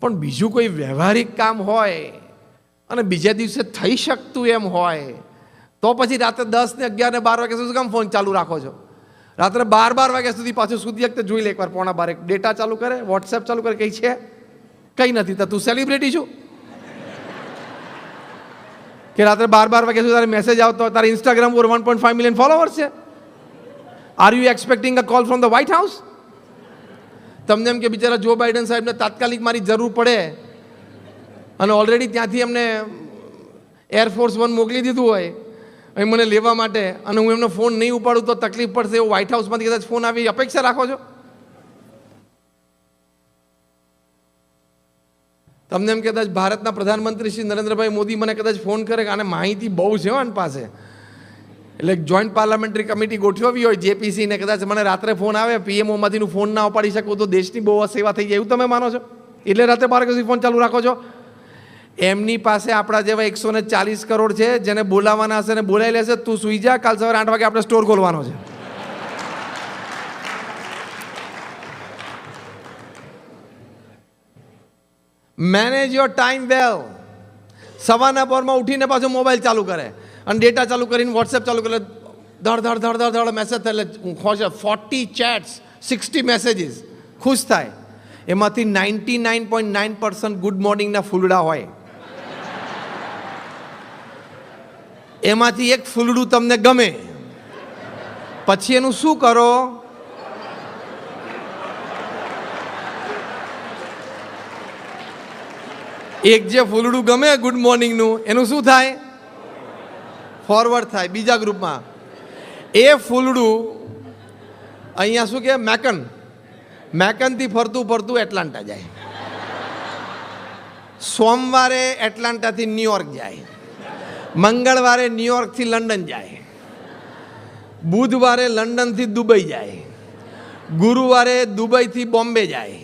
પણ બીજું કોઈ વ્યવહારિક કામ હોય અને બીજા દિવસે થઈ શકતું એમ હોય તો પછી રાત્રે 10 ને 11 ને 12 વાગ્યા સુધી કામ ફોન ચાલુ રાખો છો? રાત્રે 12 વાગ્યા સુધી પાછું સુધી વખતે જોઈ લે એકવાર, 11:15 ડેટા ચાલુ કરે, વોટ્સએપ ચાલુ કરે, કંઈ છે? કંઈ નથી. તો તું સેલિબ્રિટી છું કે રાત્રે 12 વાગ્યા સુધી તારે મેસેજ આવતો હોય? તારે ઇન્સ્ટાગ્રામ પર 1.5 મિલિયન ફોલોવર્સ છે. Are you expecting a call from the white house? તમને એમ કે બિચારા જો બાઇડન સાહેબને તાત્કાલિક મારી જરૂર પડે અને ઓલરેડી ત્યાંથી એમને એરફોર્સ 1 મોકલી દીધું હોય અહીં મને લેવા માટે, અને હું એમનો ફોન નહીં ઉપાડું તો તકલીફ પડશે, એવું વ્હાઇટ હાઉસમાંથી કદાચ ફોન આવી અપેક્ષા રાખો છો? તમને એમ કદાચ ભારતના પ્રધાનમંત્રી શ્રી નરેન્દ્રભાઈ મોદી મને કદાચ ફોન કરે કે આને માહિતી બહુ છે આની પાસે, એટલે જોઈન્ટ પાર્લામેન્ટરી કમિટી ગોઠવવી હોય જેપીસી ને, કદાચ મને રાત્રે ફોન આવે, પીએમઓમાંથી ફોન ના ઉપાડી શકું તો દેશની બહુ સેવા થઈ જાય, એવું તમે માનો છો? એટલે રાત્રે 12 વાગ્યા સુધી ફોન ચાલુ રાખો છો? એમની પાસે આપણા જેવા 140 કરોડ છે જેને બોલાવવાના હશે ને બોલાવી લેશે. તું સુઈ જા, કાલ સવારે 8 વાગે આપણે સ્ટોર ખોલવાનો છે. મેનેજ યોર ટાઈમ વેલ. સવારના પોરમાં ઉઠીને પાછો મોબાઈલ ચાલુ કરે અને ડેટા ચાલુ કરીને વોટ્સએપ ચાલુ કરે, ધડ મેસેજ થાય એટલે ખોશ 40 ચેટ્સ, 60 મેસેજીસ, ખુશ થાય. એમાંથી 99.9% ગુડ મોર્નિંગના ફૂલડા હોય. એમાંથી એક ફૂલડું તમને ગમે, પછી એનું શું કરો? એક જે ફૂલડું ગમે ગુડ મોર્નિંગનું, એનું શું થાય? ફોરવર્ડ થાય બીજા ગ્રુપમાં. એ ફૂલડું અહીંયા શું કે મેકનથી ફરતું એટલાન્ટા જાય. સોમવારે એટલાન્ટાથી ન્યુયોર્ક જાય, મંગળવારે ન્યુયોર્કથી લંડન જાય, બુધવારે લંડનથી દુબઈ જાય, ગુરુવારે દુબઈથી બોમ્બે જાય,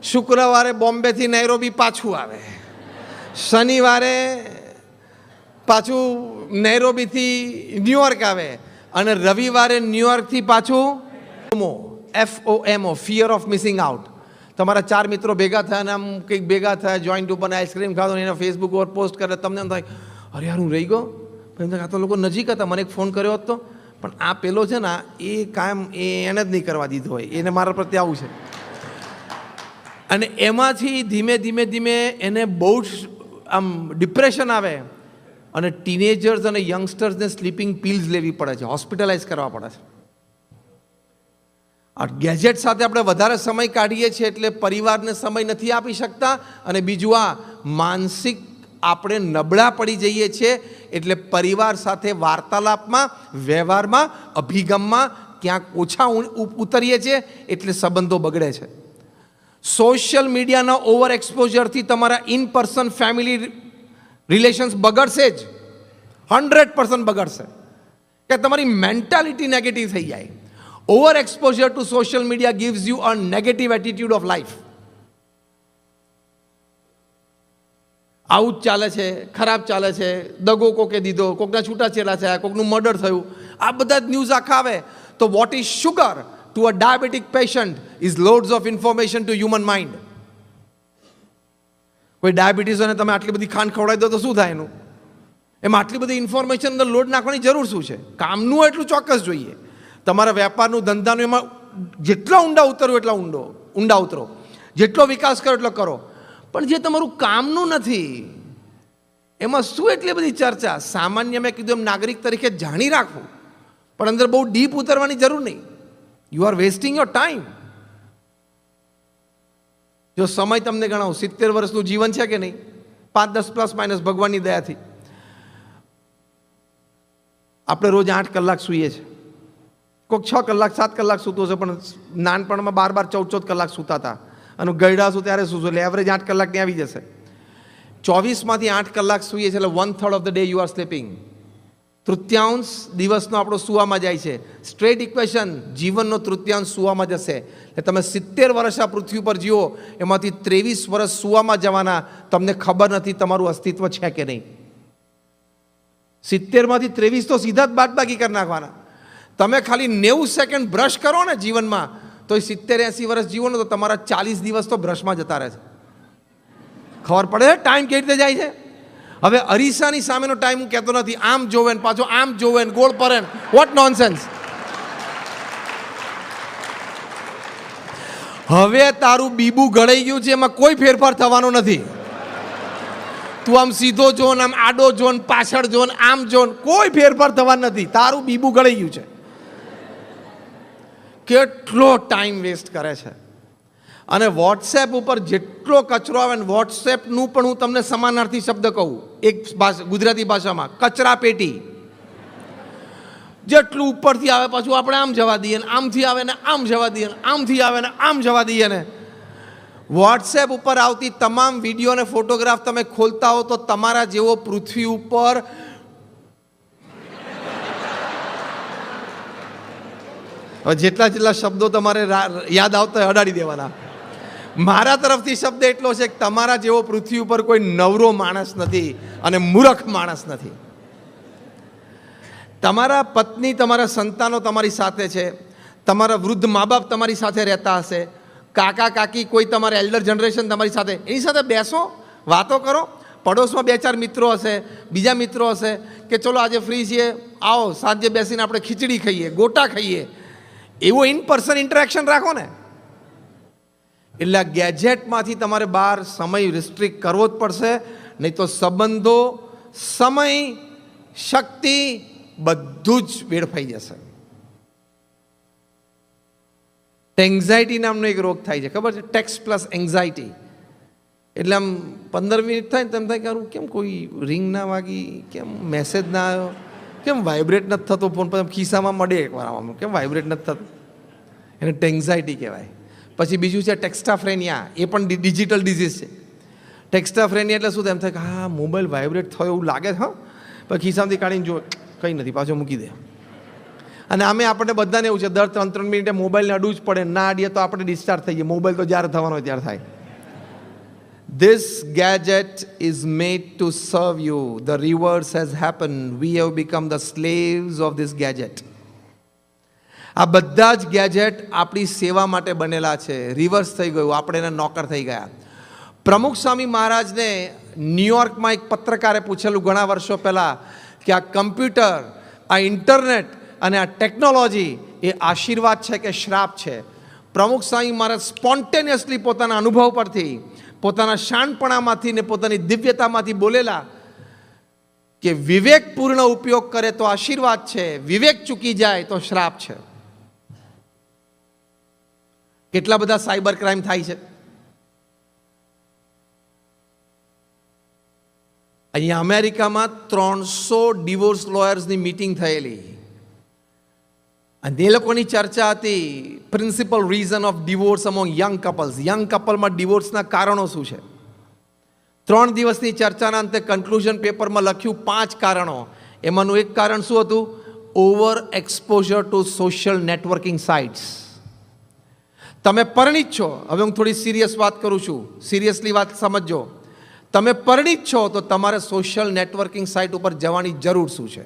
શુક્રવારે બોમ્બેથી નૈરોબી પાછું આવે, શનિવારે પાછું નૈરોબીથી ન્યુયોર્ક આવે, અને રવિવારે ન્યુયોર્કથી પાછું FOMO, fear of missing out. તમારા 4 મિત્રો ભેગા થયા અને આમ કંઈક ભેગા થયા, જોઈન્ટ ઉપર આઈસ્ક્રીમ ખાધો ને એના ફેસબુક ઉપર પોસ્ટ કરે, તમને એમ થાય અરે યાર હું રહી ગયો, એમ થાય આ તો લોકો નજીક હતા, મને એક ફોન કર્યો હતો, પણ આ પેલો છે ને એ કામ એને જ નહીં કરવા દીધો હોય, એને મારા પ્રત્યે આવું છે. અને એમાંથી ધીમે એને બહુ જ આમ ડિપ્રેશન આવે અને ટીનેજર્સ અને યંગસ્ટર્સને સ્લીપિંગ પિલ્સ લેવી પડે છે, હોસ્પિટલાઇઝ કરવા પડે છે. આ ગેજેટ સાથે આપણે વધારે સમય કાઢીએ છીએ એટલે પરિવારને સમય નથી આપી શકતા, અને બીજું આ માનસિક આપણે નબળા પડી જઈએ છીએ એટલે પરિવાર સાથે વાર્તાલાપમાં, વ્યવહારમાં, અભિગમમાં ક્યાંક ઓછા ઉતરીએ છીએ એટલે સંબંધો બગડે છે. સોશિયલ મીડિયાના ઓવર એક્સપોઝરથી તમારા ઇન પર્સન ફેમિલી રિલેશન્સ બગડશે જ, 100% બગડશે, કે તમારી મેન્ટાલિટી નેગેટિવ થઈ જાય. Over exposure to social media gives you a negative attitude of life. આવું જ ચાલે છે, ખરાબ ચાલે છે, દગો કોકે દીધો, કોકના છૂટાછેડા થયા, કોકનું મર્ડર થયું, આ બધા જ ન્યૂઝ આખા આવે. તો what is sugar to a diabetic patient is loads of information two human mind. કોઈ ડાયાબિટીસ અને તમે આટલી બધી ખાંડ ખવડાવી દો તો શું થાય એનું? એમાં આટલી બધી ઇન્ફોર્મેશન અંદર લોડ નાખવાની જરૂર શું છે? કામનું એટલું ચોક્કસ જોઈએ. તમારા વેપારનું, ધંધાનું, એમાં જેટલા ઊંડા ઉતરવું એટલા ઊંડા ઉતરો, જેટલો વિકાસ કરો એટલો કરો. પણ જે તમારું કામનું નથી એમાં શું એટલી બધી ચર્ચા? સામાન્ય મેં કીધું એમ નાગરિક તરીકે જાણી રાખવું, પણ અંદર બહુ ડીપ ઉતરવાની જરૂર નહીં. You are wasting your time. જો સમય તમને ગણાવો, 70 વર્ષનું જીવન છે કે નહીં? 5-10 પ્લસ માઇનસ ભગવાનની દયાથી. આપણે રોજ 8 કલાક સૂઈએ છીએ. કોઈક 6 કલાક 7 કલાક સૂતો હશે, પણ નાનપણમાં 12 14 કલાક સૂતા હતા અને ગયડા છું ત્યારે સૂશો એટલે એવરેજ 8 કલાકની આવી જશે. 24માંથી 8 કલાક સૂઈએ છીએ એટલે 1/3 of the day you are sleeping. તૃતીયાંશ દિવસનો આપણો સૂવામાં જાય છે. સ્ટ્રેટ ઇક્વેશન, જીવનનો તૃતીયાંશ સૂવામાં જશે. એટલે તમે 70 વર્ષ આ પૃથ્વી પર જીવો, એમાંથી 23 વર્ષ સૂવામાં જવાના. તમને ખબર નથી તમારું અસ્તિત્વ છે કે નહીં. 70માંથી 23 તો સીધા જ બાદબાકી કરી નાખવાના. તમે ખાલી 90 સેકન્ડ બ્રશ કરો ને જીવનમાં, તો 70-80 વર્ષ જીવો ને તો તમારા 40 દિવસ તો બ્રશમાં જતા રહે છે. ખબર પડે ટાઈમ કેવી રીતે જાય છે? હવે અરીસાની સામેનો ટાઈમ હું કહેતો નથી, આમ જોવે ને પાછો આમ જોવે ને ગોળ પરે ને, વોટ નોનસેન્સ. હવે તારું બીબું ગળાઈ ગયું છે, એમાં કોઈ ફેરફાર થવાનો નથી. તું આમ સીધો જો ને, આમ આડો જો ને, પાછળ જો ને, આમ જો ને, કોઈ ફેરફાર થવાનો નથી. તારું બીબું ગળાઈ ગયું છે. કેટલો ટાઈમ વેસ્ટ કરે છે. અને વોટ્સએપ ઉપર જેટલો કચરો આવે ને, વોટ્સએપનું પણ હું તમને સમાનાર્થી શબ્દ કહું એક ગુજરાતી ભાષામાં, કચરા પેટી. જેટલું ઉપરથી આવે પાછું આપણે આમ જવા દઈએ ને, આમથી આવે ને આમ જવા દઈએ ને, આમથી આવે ને આમ જવા દઈએ ને. વોટ્સએપ ઉપર આવતી તમામ વિડીયો અને ફોટોગ્રાફ તમે ખોલતા હો તો તમારા જેવો પૃથ્વી ઉપર જેટલા જેટલા શબ્દો તમારે યાદ આવતા હોય અડાડી દેવાના. મારા તરફથી શબ્દ એટલો છે કે તમારા જેવો પૃથ્વી ઉપર કોઈ નવરો માણસ નથી અને મૂર્ખ માણસ નથી. તમારા પત્ની, તમારા સંતાનો તમારી સાથે છે, તમારા વૃદ્ધ મા બાપ તમારી સાથે રહેતા હશે, કાકા કાકી, કોઈ તમારા એલ્ડર જનરેશન તમારી સાથે, એની સાથે બેસો, વાતો કરો. પડોશમાં 2-4 મિત્રો હશે, બીજા મિત્રો હશે કે ચલો આજે ફ્રી છીએ, આવો સાંજે બેસીને આપણે ખીચડી ખાઈએ, ગોટા ખાઈએ. એવો ઇન પર્સન ઇન્ટરેક્શન રાખો ને. એટલે આ ગેજેટમાંથી તમારે બહાર સમય રિસ્ટ્રિક્ટ કરવો જ પડશે, નહીં તો સંબંધો, સમય, શક્તિ બધું જ વેડફાઈ જશે. એન્ઝાયટી નામનો એક રોગ થાય છે, ખબર છે? Text plus anxiety. એટલે આમ 15 મિનિટ થાય ને તેમ થાય કે કેમ કોઈ રિંગ ના વાગી, કેમ મેસેજ ના આવ્યો, કેમ વાઇબ્રેટ નથી થતો ફોન, પછી ખિસ્સામાં મળે એકવાર આમ, કેમ વાઇબ્રેટ નથી થતું. એને ટેન્ઝાયટી કહેવાય. પછી બીજું છે ટેક્સ્ટાફ્રેનિયા. એ પણ ડિજિટલ ડિઝીઝ છે. ટેક્સ્ટાફ્રેનિયા એટલે શું થાય? એમ થાય કે હા મોબાઈલ વાઇબ્રેટ થયો એવું લાગે છે, હા, પછી ખિસ્સામાંથી કાઢીને જો કંઈ નથી, પાછો મૂકી દે. અને આમે આપણને બધાને એવું છે, દર 3-3 મિનિટે મોબાઈલને અડવું જ પડે. ના અડીએ તો આપણે ડિસ્ચાર્જ થઈએ. મોબાઈલ તો જ્યારે થવાનો હોય ત્યારે થાય. This gadget is made to serve you. The reverse has happened. We have become the slaves of this gadget. આ બધા જ ગેજેટ આપણી સેવા માટે બનેલા છે. રિવર્સ થઈ ગયું, આપણે એના નોકર થઈ ગયા. પ્રમુખ સ્વામી મહારાજને ન્યુયોર્કમાં એક પત્રકારે પૂછેલું ઘણા વર્ષો પહેલાં કે આ કમ્પ્યુટર, આ ઇન્ટરનેટ અને આ ટેકનોલોજી એ આશીર્વાદ છે કે શ્રાપ છે? પ્રમુખ સ્વામી મહારાજ સ્પોન્ટેનિયસલી પોતાના અનુભવ પરથી, પોતાના શાણપણામાંથી ને પોતાની દિવ્યતામાંથી બોલેલા કે વિવેકપૂર્ણ ઉપયોગ કરે તો આશીર્વાદ છે, વિવેક ચૂકી જાય તો શ્રાપ છે. કેટલા બધા સાયબર ક્રાઇમ થાય છે. અહીંયા અમેરિકામાં 300 ડિવોર્સ લોયર્સની મીટિંગ થયેલી અને એ લોકોની ચર્ચા હતી principal reason of divorce among young couples. યંગ કપલમાં ડિવોર્સના કારણો શું છે? 3 દિવસની ચર્ચાના અંતે કન્ક્લુઝન પેપરમાં લખ્યું 5 કારણો. એમાંનું એક કારણ શું હતું? Over exposure to social networking sites. તમે પરિણિત છો, હવે હું થોડી સિરિયસ વાત કરું છું, સિરિયસલી વાત સમજજો. તમે પરિણિત છો તો તમારે સોશિયલ નેટવર્કિંગ સાઇટ ઉપર જવાની જરૂર શું છે?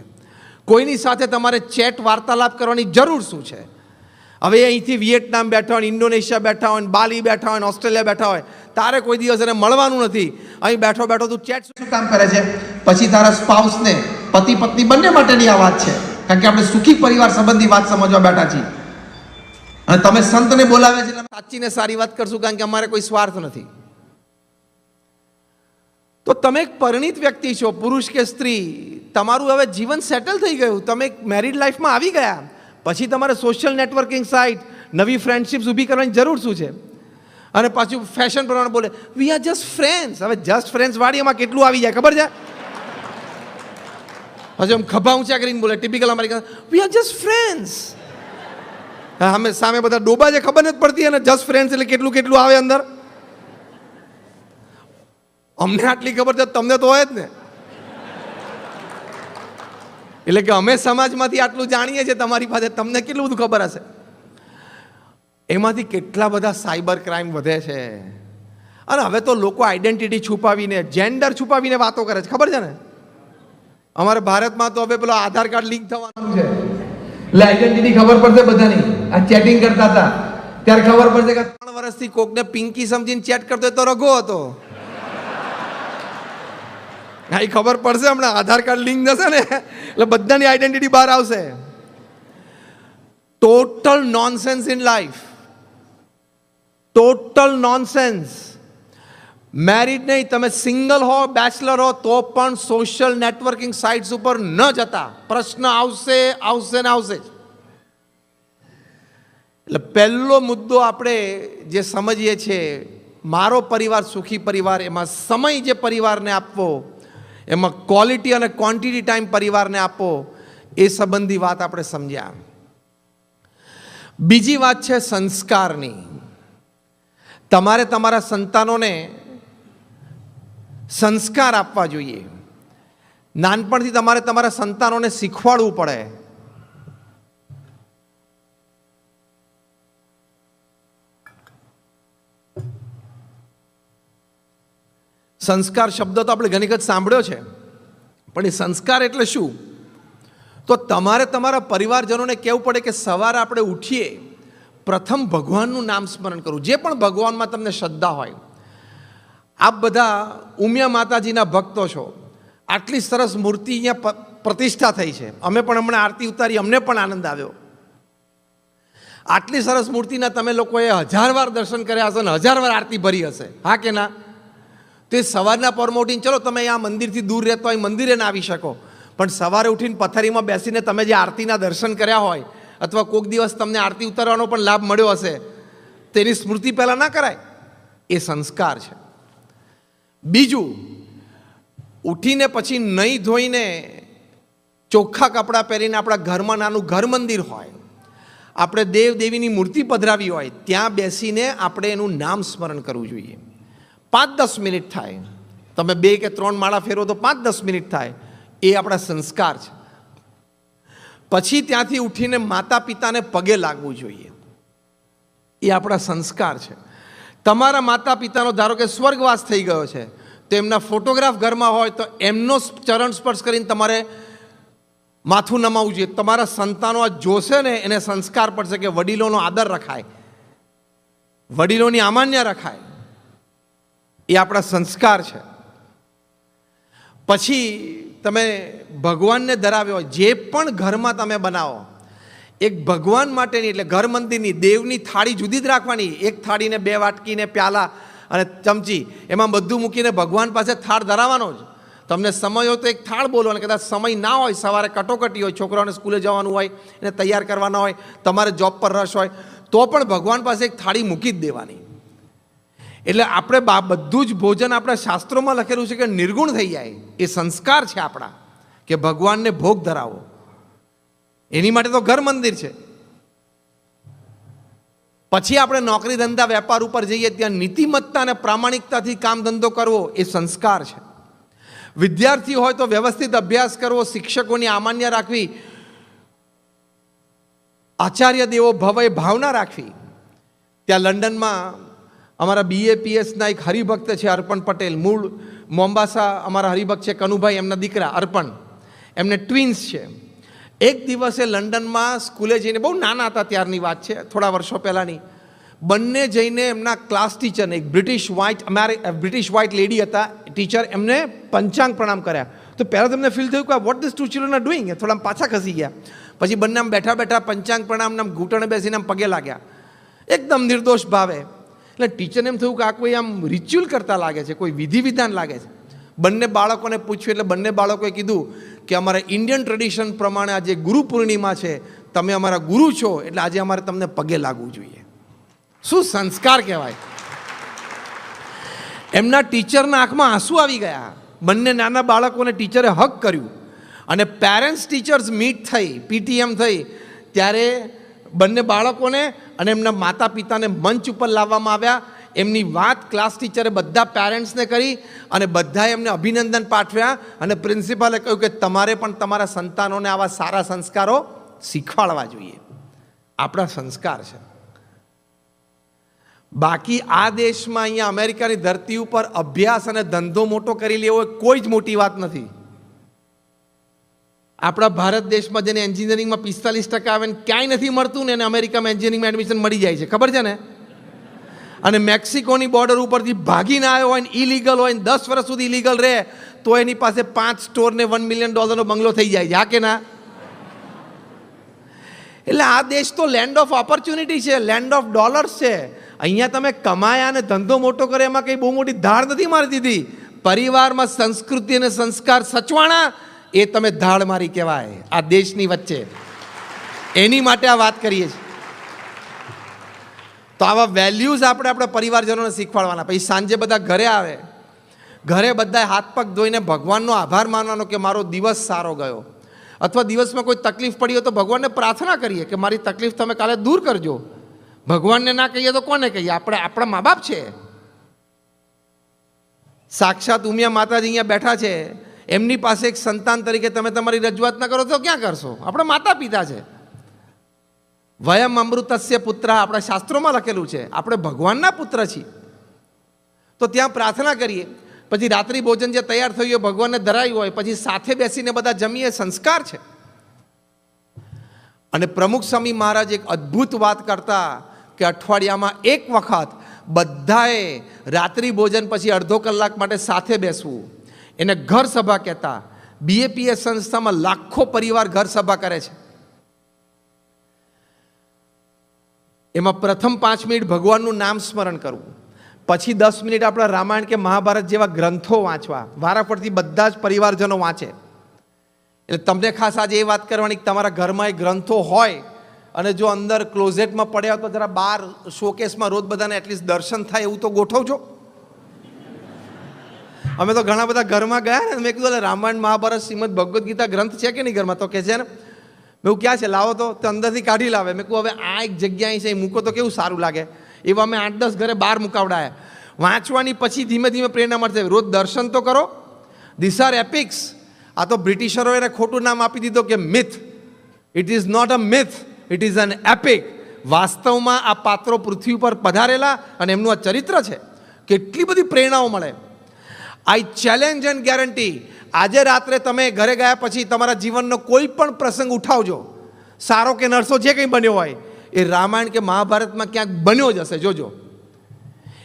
કોઈની સાથે તમારે ચેટ વાર્તાલાપ કરવાની જરૂર શું છે? હવે અહીંથી વિયેટનામ બેઠા હોય, ઇન્ડોનેશિયા બેઠા હોય, બાલી બેઠા હોય, ઓસ્ટ્રેલિયા બેઠા હોય, તારે કોઈ દિવસ એને મળવાનું નથી. અહીં બેઠો બેઠો તું ચેટ શું કામ કરે છે? પછી તારા સ્પાઉસને, પતિ પત્ની બંને માટેની આ વાત છે, કારણ કે આપણે સુખી પરિવાર સંબંધી વાત સમજવા બેઠા છીએ. અને તમે સંતને બોલાવે છે એટલે સાચીને સારી વાત કરશું, કારણ કે અમારે કોઈ સ્વાર્થ નથી. તો તમે એક પરિણિત વ્યક્તિ છો, પુરુષ કે સ્ત્રી, તમારું હવે જીવન સેટલ થઈ ગયું, તમે એક મેરિડ લાઈફમાં આવી ગયા. પછી તમારે સોશિયલ નેટવર્કિંગ સાઇટ, નવી ફ્રેન્ડશિપ્સ ઊભી કરવાની જરૂર શું છે? અને પાછું ફેશન પ્રમાણે બોલે વી આર જસ્ટ ફ્રેન્ડ્સ. હવે જસ્ટ ફ્રેન્ડ્સ વાળી એમાં કેટલું આવી જાય ખબર છે? પછી આમ ખભા ઊંચા કરીને બોલે, ટિપિકલ અમારી, વી આર જસ્ટ ફ્રેન્ડ્સ. અમે સામે બધા ડોબા છે, ખબર નથી પડતી, અને જસ્ટ ફ્રેન્ડ્સ એટલે કેટલું કેટલું આવે અંદર. અમને આટલી ખબર છે, તમને તો હોય જ ને. એટલે કે અમે સમાજમાંથી આટલું જાણીએ છીએ, તમારી પાસે તમને કેટલું બધું ખબર હશે. એમાંથી કેટલા બધા સાયબર ક્રાઇમ વધે છે. અને હવે તો લોકો આઈડેન્ટિટી છુપાવીને, જેન્ડર છુપાવીને વાતો કરે છે, ખબર છે ને? અમારે ભારતમાં તો હવે પેલો આધાર કાર્ડ લિંક થવાનું છે, એટલે આઈડેન્ટિટી ખબર પડશે બધાની. આ ચેટિંગ કરતા હતા ત્યારે ખબર પડશે કે 3 વર્ષથી કોકને પિંકી સમજીને ચેટ કરતો હોય તો રઘો હતો. હા, એ ખબર પડશે હમણાં, આધાર કાર્ડ લિંક થશે ને એટલે બધાની આઈડેન્ટિટી બહાર આવશે. Total nonsense in life, total nonsense. Married નહીં, તમે સિંગલ હો, બેચલર હો, તો પણ સોશિયલ નેટવર્કિંગ સાઇટ્સ ઉપર ન જતા. પ્રશ્ન આવશે, આવશે ને આવશે જ. એટલે પહેલો મુદ્દો આપણે જે સમજીએ છીએ, મારો પરિવાર સુખી પરિવાર, એમાં સમય જે પરિવારને આપવો, એમાં ક્વોલિટી અને ક્વોન્ટિટી ટાઈમ પરિવારને આપો, એ સંબંધી વાત આપણે સમજ્યા. બીજી વાત છે સંસ્કારની. તમારે તમારા સંતાનોને સંસ્કાર આપવા જોઈએ. નાનપણથી તમારે તમારા સંતાનોને શીખવાડવું પડે. સંસ્કાર શબ્દ તો આપણે ઘણી વખત સાંભળ્યો છે, પણ એ સંસ્કાર એટલે શું? તો તમારે તમારા પરિવારજનોને કહેવું પડે કે સવારે આપણે ઉઠીએ, પ્રથમ ભગવાનનું નામ સ્મરણ કરવું. જે પણ ભગવાનમાં તમને શ્રદ્ધા હોય. આપ બધા ઉમિયા માતાજીના ભક્તો છો, આટલી સરસ મૂર્તિ અહીંયા પ્રતિષ્ઠા થઈ છે. અમે પણ હમણાં આરતી ઉતારી, અમને પણ આનંદ આવ્યો. આટલી સરસ મૂર્તિના તમે લોકોએ 1000 વાર દર્શન કર્યા હશે ને 1000 વાર આરતી ભરી હશે, હા કે ના? તો એ સવારના પરમાં ઉઠીને, ચલો તમે આ મંદિરથી દૂર રહેતો હોય મંદિરે ના આવી શકો, પણ સવારે ઉઠીને પથારીમાં બેસીને તમે જે આરતીના દર્શન કર્યા હોય, અથવા કોઈક દિવસ તમને આરતી ઉતારવાનો પણ લાભ મળ્યો હશે, તેની સ્મૃતિ પહેલાં ના કરાય. એ સંસ્કાર છે. બીજું, ઉઠીને પછી નહીં ધોઈને ચોખ્ખા કપડાં પહેરીને આપણા ઘરમાં નાનું ઘર મંદિર હોય, આપણે દેવ દેવીની મૂર્તિ પધરાવી હોય, ત્યાં બેસીને આપણે એનું નામ સ્મરણ કરવું જોઈએ. 5-10 મિનિટ થાય. તમે 2 કે 3 માળા ફેરવો તો 5-10 મિનિટ થાય. એ આપણા સંસ્કાર છે. પછી ત્યાંથી ઉઠીને માતા પિતાને પગે લાગવું જોઈએ. એ આપણા સંસ્કાર છે. તમારા માતા પિતાનો ધારો કે સ્વર્ગવાસ થઈ ગયો છે, તો એમના ફોટોગ્રાફ ઘરમાં હોય તો એમનો ચરણ સ્પર્શ કરીને તમારે માથું નમાવવું જોઈએ. તમારા સંતાનો આ જોશે ને, એને સંસ્કાર પડશે કે વડીલોનો આદર રખાય, વડીલોની અમાન્ય રખાય. એ આપણા સંસ્કાર છે. પછી તમે ભગવાનને ધરાવ્યો હોય, જે પણ ઘરમાં તમે બનાવો, એક ભગવાન માટેની, એટલે ઘર મંદિરની દેવની થાળી જુદી જ રાખવાની. એક થાળીને 2 વાટકીને પ્યાલા અને ચમચી, એમાં બધું મૂકીને ભગવાન પાસે થાળ ધરાવવાનો જ. તમને સમય હોય તો એક થાળ બોલો, અને કદાચ સમય ના હોય, સવારે કટોકટી હોય, છોકરાઓને સ્કૂલે જવાનું હોય, એને તૈયાર કરવાના હોય, તમારે જોબ પર રસ હોય, તો પણ ભગવાન પાસે એક થાળી મૂકી જ દેવાની. એટલે આપણે બધું જ ભોજન આપણા શાસ્ત્રોમાં લખેલું છે કે નિર્ગુણ થઈ જાય. એ સંસ્કાર છે આપણા, કે ભગવાનને ભોગ ધરાવો. એની માટે તો ઘર મંદિર છે. પછી આપણે નોકરી ધંધા વેપાર ઉપર જઈએ, ત્યાં નીતિમત્તા અને પ્રામાણિકતાથી કામ ધંધો કરવો, એ સંસ્કાર છે. વિદ્યાર્થી હોય તો વ્યવસ્થિત અભ્યાસ કરવો, શિક્ષકોની અમાન્ય રાખવી, આચાર્ય દેવો ભવ એ ભાવના રાખવી. ત્યાં લંડનમાં અમારા BAPSના એક હરિભક્ત છે અર્પણ પટેલ, મૂળ મોમ્બાસા અમારા હરિભક્ત છે કનુભાઈ, એમના દીકરા અર્પણ, એમને ટ્વિન્સ છે. એક દિવસે લંડનમાં સ્કૂલે જઈને, બહુ નાના હતા ત્યારની વાત છે, થોડા વર્ષો પહેલાંની, બંને જઈને એમના ક્લાસ ટીચરને, એક બ્રિટિશ વ્હાઇટ લેડી હતા ટીચર, એમને પંચાંગ પ્રણામ કર્યા. તો પહેલાં તમને ફીલ થયું કે what these two children are doing, થોડા પાછા ખસી ગયા. પછી બંને આમ બેઠા બેઠા પંચાંગ પ્રણામ આમ ઘૂંટણે બેસીને આમ પગે લાગ્યા, એકદમ નિર્દોષ ભાવે. એટલે ટીચરને એમ થયું કે આ કોઈ આમ રિચ્યુઅલ કરતા લાગે છે, કોઈ વિધિ વિધાન લાગે છે. બંને બાળકોને પૂછ્યું એટલે બંને બાળકોએ કીધું કે અમારા ઇન્ડિયન ટ્રેડિશન પ્રમાણે આજે ગુરુ પૂર્ણિમા છે, તમે અમારા ગુરુ છો, એટલે આજે અમારે તમને પગે લાગવું જોઈએ. શું સંસ્કાર કહેવાય! એમના ટીચરના આંખમાં આંસુ આવી ગયા. બંને નાના બાળકોને ટીચરે હગ કર્યું. અને પેરેન્ટ્સ ટીચર્સ મીટ થઈ, પીટીએમ થઈ, ત્યારે બંને બાળકોને અને એમના માતા પિતાને મંચ ઉપર લાવવામાં આવ્યા. એમની વાત ક્લાસ ટીચરે બધા પેરેન્ટ્સને કરી અને બધાએ એમને અભિનંદન પાઠવ્યા. અને પ્રિન્સિપાલે કહ્યું કે તમારે પણ તમારા સંતાનોને આવા સારા સંસ્કારો શીખવાડવા જોઈએ. આપણા સંસ્કાર છે. બાકી આ દેશમાં, અહીંયા અમેરિકાની ધરતી ઉપર અભ્યાસ અને ધંધો મોટો કરી લેવો કોઈ જ મોટી વાત નથી. આપણા ભારત દેશમાં જેને એન્જિનિયરિંગમાં 45% આવે ને ક્યાંય નથી મળતું ને એને અમેરિકામાં એન્જિનિયરિંગમાં એડમિશન મળી જાય છે, ખબર છે ને? અને મેક્સિકોની બોર્ડર ઉપરથી ભાગીને આવ્યો હોય ને, ઇલીગલ હોય ને, 10 વર્ષ સુધી ઇલીગલ રહે તો એની પાસે 5 સ્ટોર ને $1 મિલિયન બંગલો થઈ જાય છે, હા કે ના? એટલે આ દેશ તો લેન્ડ ઓફ ઓપોર્ચ્યુનિટી છે, લેન્ડ ઓફ ડોલર્સ છે. અહીંયા તમે કમાયા અને ધંધો મોટો કરે એમાં કંઈ બહુ મોટી ધાડ નથી મારી દીધી. પરિવારમાં સંસ્કૃતિ અને સંસ્કાર સચવાણા, એ તમે ધાડ મારી કહેવાય આ દેશની વચ્ચે. એની માટે આ વાત કરીએ છીએ. તો આવા વેલ્યુઝ આપણે આપણા પરિવારજનોને શીખવાડવાના. પછી સાંજે બધા ઘરે આવે, ઘરે બધા હાથ પગ ધોઈને ભગવાનનો આભાર માનવાનો કે મારો દિવસ સારો ગયો. અથવા દિવસમાં કોઈ તકલીફ પડી હોય તો ભગવાનને પ્રાર્થના કરીએ કે મારી તકલીફ તમે કાલે દૂર કરજો. ભગવાનને ના કહીએ તો કોને કહીએ? આપણે આપણા મા બાપ છે. સાક્ષાત ઉમિયા માતાજી અહીંયા બેઠા છે, એમની પાસે એક સંતાન તરીકે તમે તમારી રજૂઆત ના કરો તો ક્યાં કરશો? આપણા માતા પિતા છે. વયમ અમૃતસ્ય પુત્ર, આપણા શાસ્ત્રોમાં લખેલું છે, આપણે ભગવાનના પુત્ર છીએ. તો ત્યાં પ્રાર્થના કરીએ. પછી રાત્રિ ભોજન જે તૈયાર થયું હોય ભગવાનને ધરાયું હોય, પછી સાથે બેસીને બધા જમીએ, સંસ્કાર છે. અને પ્રમુખ સ્વામી મહારાજ એક અદ્ભુત વાત કરતા કે અઠવાડિયામાં એક વખત બધાએ રાત્રિ ભોજન પછી અડધો કલાક માટે સાથે બેસવું, એને ઘર સભા કહેતા. બીએપીએસ સંસ્થામાં લાખો પરિવાર ઘર સભા કરે છે. એમાં પ્રથમ 5 મિનિટ ભગવાનનું નામ સ્મરણ કરવું, પછી 10 મિનિટ આપણા રામાયણ કે મહાભારત જેવા ગ્રંથો વાંચવા. વારાફરતી બધા જ પરિવારજનો વાંચે. એટલે તમને ખાસ આજે એ વાત કરવાની કે તમારા ઘરમાં એ ગ્રંથો હોય અને જો અંદર ક્લોઝેટમાં પડ્યા હોય તો જરા બહાર શોકેસમાં રોજ બધાને એટલીસ્ટ દર્શન થાય એવું તો ગોઠવજો. અમે તો ઘણા બધા ઘરમાં ગયા ને, મેં કીધું રામાયણ મહાભારત શ્રીમદ ભગવદ્ ગીતા ગ્રંથ છે કે નહીં ઘરમાં? તો કે છે ને. મેં ક્યાં છે, લાવો તો અંદરથી કાઢી લાવે. મેં કહું હવે આ એક જગ્યાએ છે, મૂકો તો કેવું સારું લાગે. એવા અમે 8-10 ઘરે બહાર મુકાવડાયા. વાંચવાની પછી ધીમે ધીમે પ્રેરણા મળશે. રોજ દર્શન તો કરો. This are epics. આ તો બ્રિટિશરોએ એને ખોટું નામ આપી દીધું કે myth. It is not a myth, it is an epic. વાસ્તવમાં આ પાત્રો પૃથ્વી ઉપર પધારેલા અને એમનું આ ચરિત્ર છે. કેટલી બધી પ્રેરણાઓ મળે. આઈ ચેલેન્જ એન્ડ ગેરંટી, આજે રાત્રે તમે ઘરે ગયા પછી તમારા જીવનનો કોઈ પણ પ્રસંગ ઉઠાવજો, સારો કે નરસો જે કંઈ બન્યો હોય, એ રામાયણ કે મહાભારતમાં ક્યાંક બન્યો જ હશે, જોજો.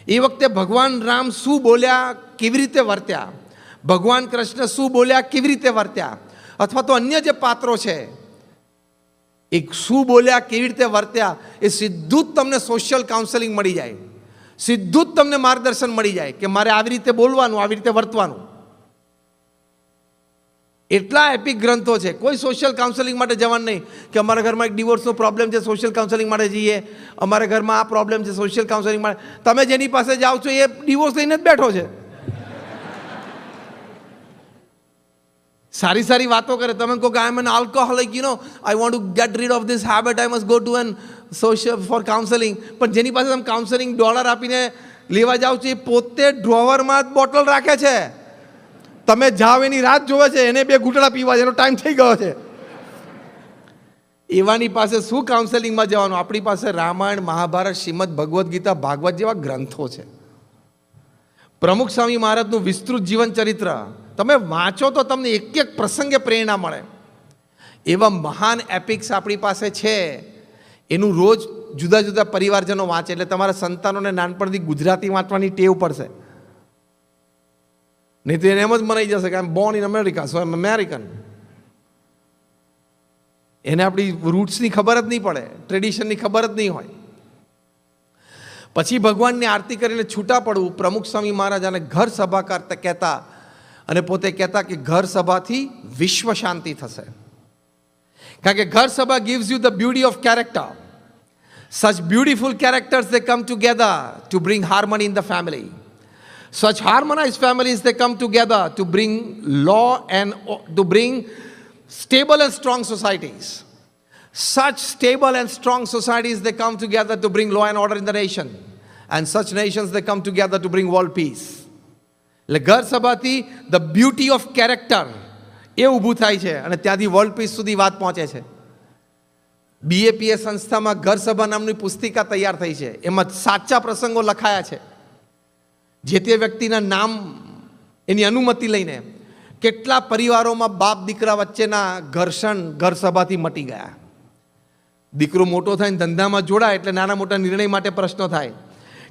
એ વખતે ભગવાન રામ શું બોલ્યા, કેવી રીતે વર્ત્યા, ભગવાન કૃષ્ણ શું બોલ્યા, કેવી રીતે વર્ત્યા, અથવા તો અન્ય જે પાત્રો છે એ શું બોલ્યા, કેવી રીતે વર્ત્યા, એ સીધું જ તમને સોશિયલ કાઉન્સેલિંગ મળી જાય. સીધું જ તમને માર્ગદર્શન મળી જાય કે મારે આવી રીતે બોલવાનું, આવી રીતે વર્તવાનું. એટલા એપિક ગ્રંથો છે. કોઈ સોશિયલ કાઉન્સેલિંગ માટે જવાનું નહીં કે અમારા ઘરમાં એક ડિવોર્સનો પ્રોબ્લેમ છે, સોશિયલ કાઉન્સેલિંગ માટે જઈએ. અમારા ઘરમાં આ પ્રોબ્લેમ છે, સોશિયલ કાઉન્સેલિંગ માટે. તમે જેની પાસે જાઓ છો એ ડિવોર્સ લઈને જ બેઠો છે. સારી સારી વાતો કરે. તમે કહો કે I am an alcoholic, you know, I want to get rid of this habit, I must go to an social for counselling. પણ જેની પાસે તમે કાઉન્સેલિંગ $1 આપીને લેવા જાઓ છો એ પોતે ડ્રોવરમાં જ બોટલ રાખે છે. તમે જાઓ એની રાત જોવે છે, એને 2 ઘૂંટડા પીવા છે, એનો ટાઈમ થઈ ગયો છે. એવાની પાસે શું કાઉન્સેલિંગમાં જવાનું? આપણી પાસે રામાયણ, મહાભારત, શ્રીમદ ભગવદ્ ગીતા, ભાગવત જેવા ગ્રંથો છે. પ્રમુખ સ્વામી મહારાજનું વિસ્તૃત જીવન ચરિત્ર તમે વાંચો તો તમને એક એક પ્રસંગે પ્રેરણા મળે. એવા મહાન એપિક્સ આપણી પાસે છે, એનું રોજ જુદા જુદા પરિવારજનો વાંચે, એટલે તમારા સંતાનોને નાનપણથી ગુજરાતી વાંચવાની ટેવ પડશે. નહીં તો એને એમ જ મનાઈ જશે કે I am born in America, so I am American. એને આપણી રૂટ્સની ખબર જ નહીં પડે, ટ્રેડિશનની ખબર જ નહીં હોય. પછી ભગવાનની આરતી કરીને છૂટા પડવું. પ્રમુખ સ્વામી મહારાજાને ઘર સભા કરતા કહેતા, અને પોતે કહેતા કે ઘર સભાથી વિશ્વ શાંતિ થશે. કારણ કે ઘર સભા gives you the beauty of character. Such beautiful characters, they come together to bring harmony in the family. Such harmonized families, they come together to bring law and to bring stable and strong societies. Such stable and strong societies, they come together to bring law and order in the nation. And such nations, they come together to bring world peace. એટલે ઘર સભાથી the beauty of character એ ઊભું થાય છે, અને ત્યાંથી world piece સુધી વાત પહોંચે છે. BAPA સંસ્થામાં ઘર સભા નામની પુસ્તિકા તૈયાર થઈ છે. એમાં સાચા પ્રસંગો લખાયા છે, જે તે વ્યક્તિના નામ, એની અનુમતિ લઈને કેટલા પરિવારોમાં બાપ દીકરા વચ્ચેના ઘર્ષણ ઘર સભાથી મટી ગયા. દીકરો મોટો થઈને ધંધામાં જોડાય એટલે નાના મોટા નિર્ણય માટે પ્રશ્નો થાય.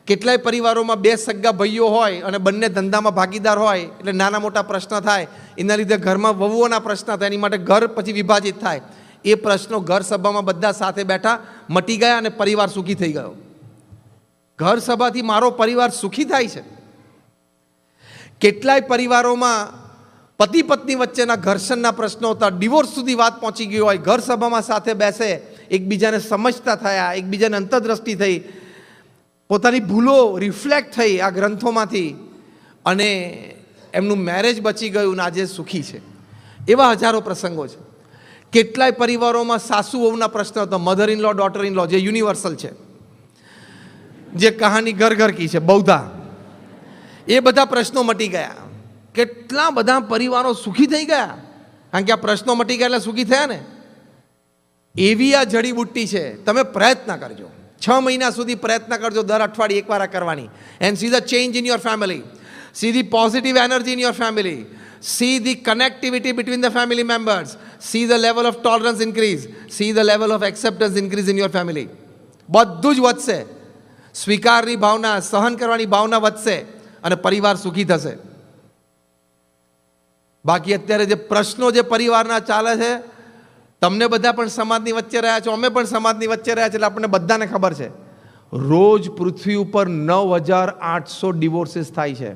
કેટલાય પરિવારોમાં બે સગા ભાઈઓ હોય અને બંને ધંધામાં ભાગીદાર હોય એટલે નાના મોટા પ્રશ્ન થાય. એના લીધે ઘરમાં વહુઓના પ્રશ્ન થાય, એની માટે ઘર પછી વિભાજિત થાય. એ પ્રશ્નો ઘર સભામાં બધા સાથે બેઠા મટી ગયા અને પરિવાર સુખી થઈ ગયો. ઘર સભાથી મારો પરિવાર સુખી થાય છે. કેટલાય પરિવારોમાં પતિ પત્ની વચ્ચેના ઘર્ષણના પ્રશ્નો હતા, ડિવોર્સ સુધી વાત પહોંચી ગઈ હોય. ઘર સભામાં સાથે બેસે, એકબીજાને સમજતા થયા, એકબીજાને અંતરદ્રષ્ટિ થઈ, પોતાની ભૂલો રિફ્લેક્ટ થઈ આ ગ્રંથોમાંથી, અને એમનું મેરેજ બચી ગયું, આજે સુખી છે. એવા હજારો પ્રસંગો છે. કેટલાય પરિવારોમાં સાસુ વહુના પ્રશ્નો હતો, mother in law daughter in law, જે યુનિવર્સલ છે, જે કહાની ઘર ઘર કી છે, બૌદ્ધા. એ બધા પ્રશ્નો મટી ગયા. કેટલા બધા પરિવારો સુખી થઈ ગયા, કારણ કે આ પ્રશ્નો મટી ગયા એટલે સુખી થયા ને. એવી આ જડીબુટ્ટી છે. તમે પ્રયત્ન કરજો, 6 મહિના સુધી પ્રયત્ન કરજો, દર અઠવાડિયે એકવાર આ કરવાની. And see the change in your family, C the positive energy in your family, see the connectivity between the family members, see the level of tolerance increase, see the level of acceptance increase in your family. બધું જ વધશે. સ્વીકારની ભાવના, સહન કરવાની ભાવના વધશે અને પરિવાર સુખી થશે. બાકી અત્યારે જે પ્રશ્નો જે પરિવારના ચાલે છે, તમને બધા પણ સમાજની વચ્ચે રહ્યા છો, અમે પણ સમાજની વચ્ચે રહ્યા છે, એટલે આપણને બધાને ખબર છે રોજ પૃથ્વી ઉપર 9,800 ડિવોર્સિસ થાય છે.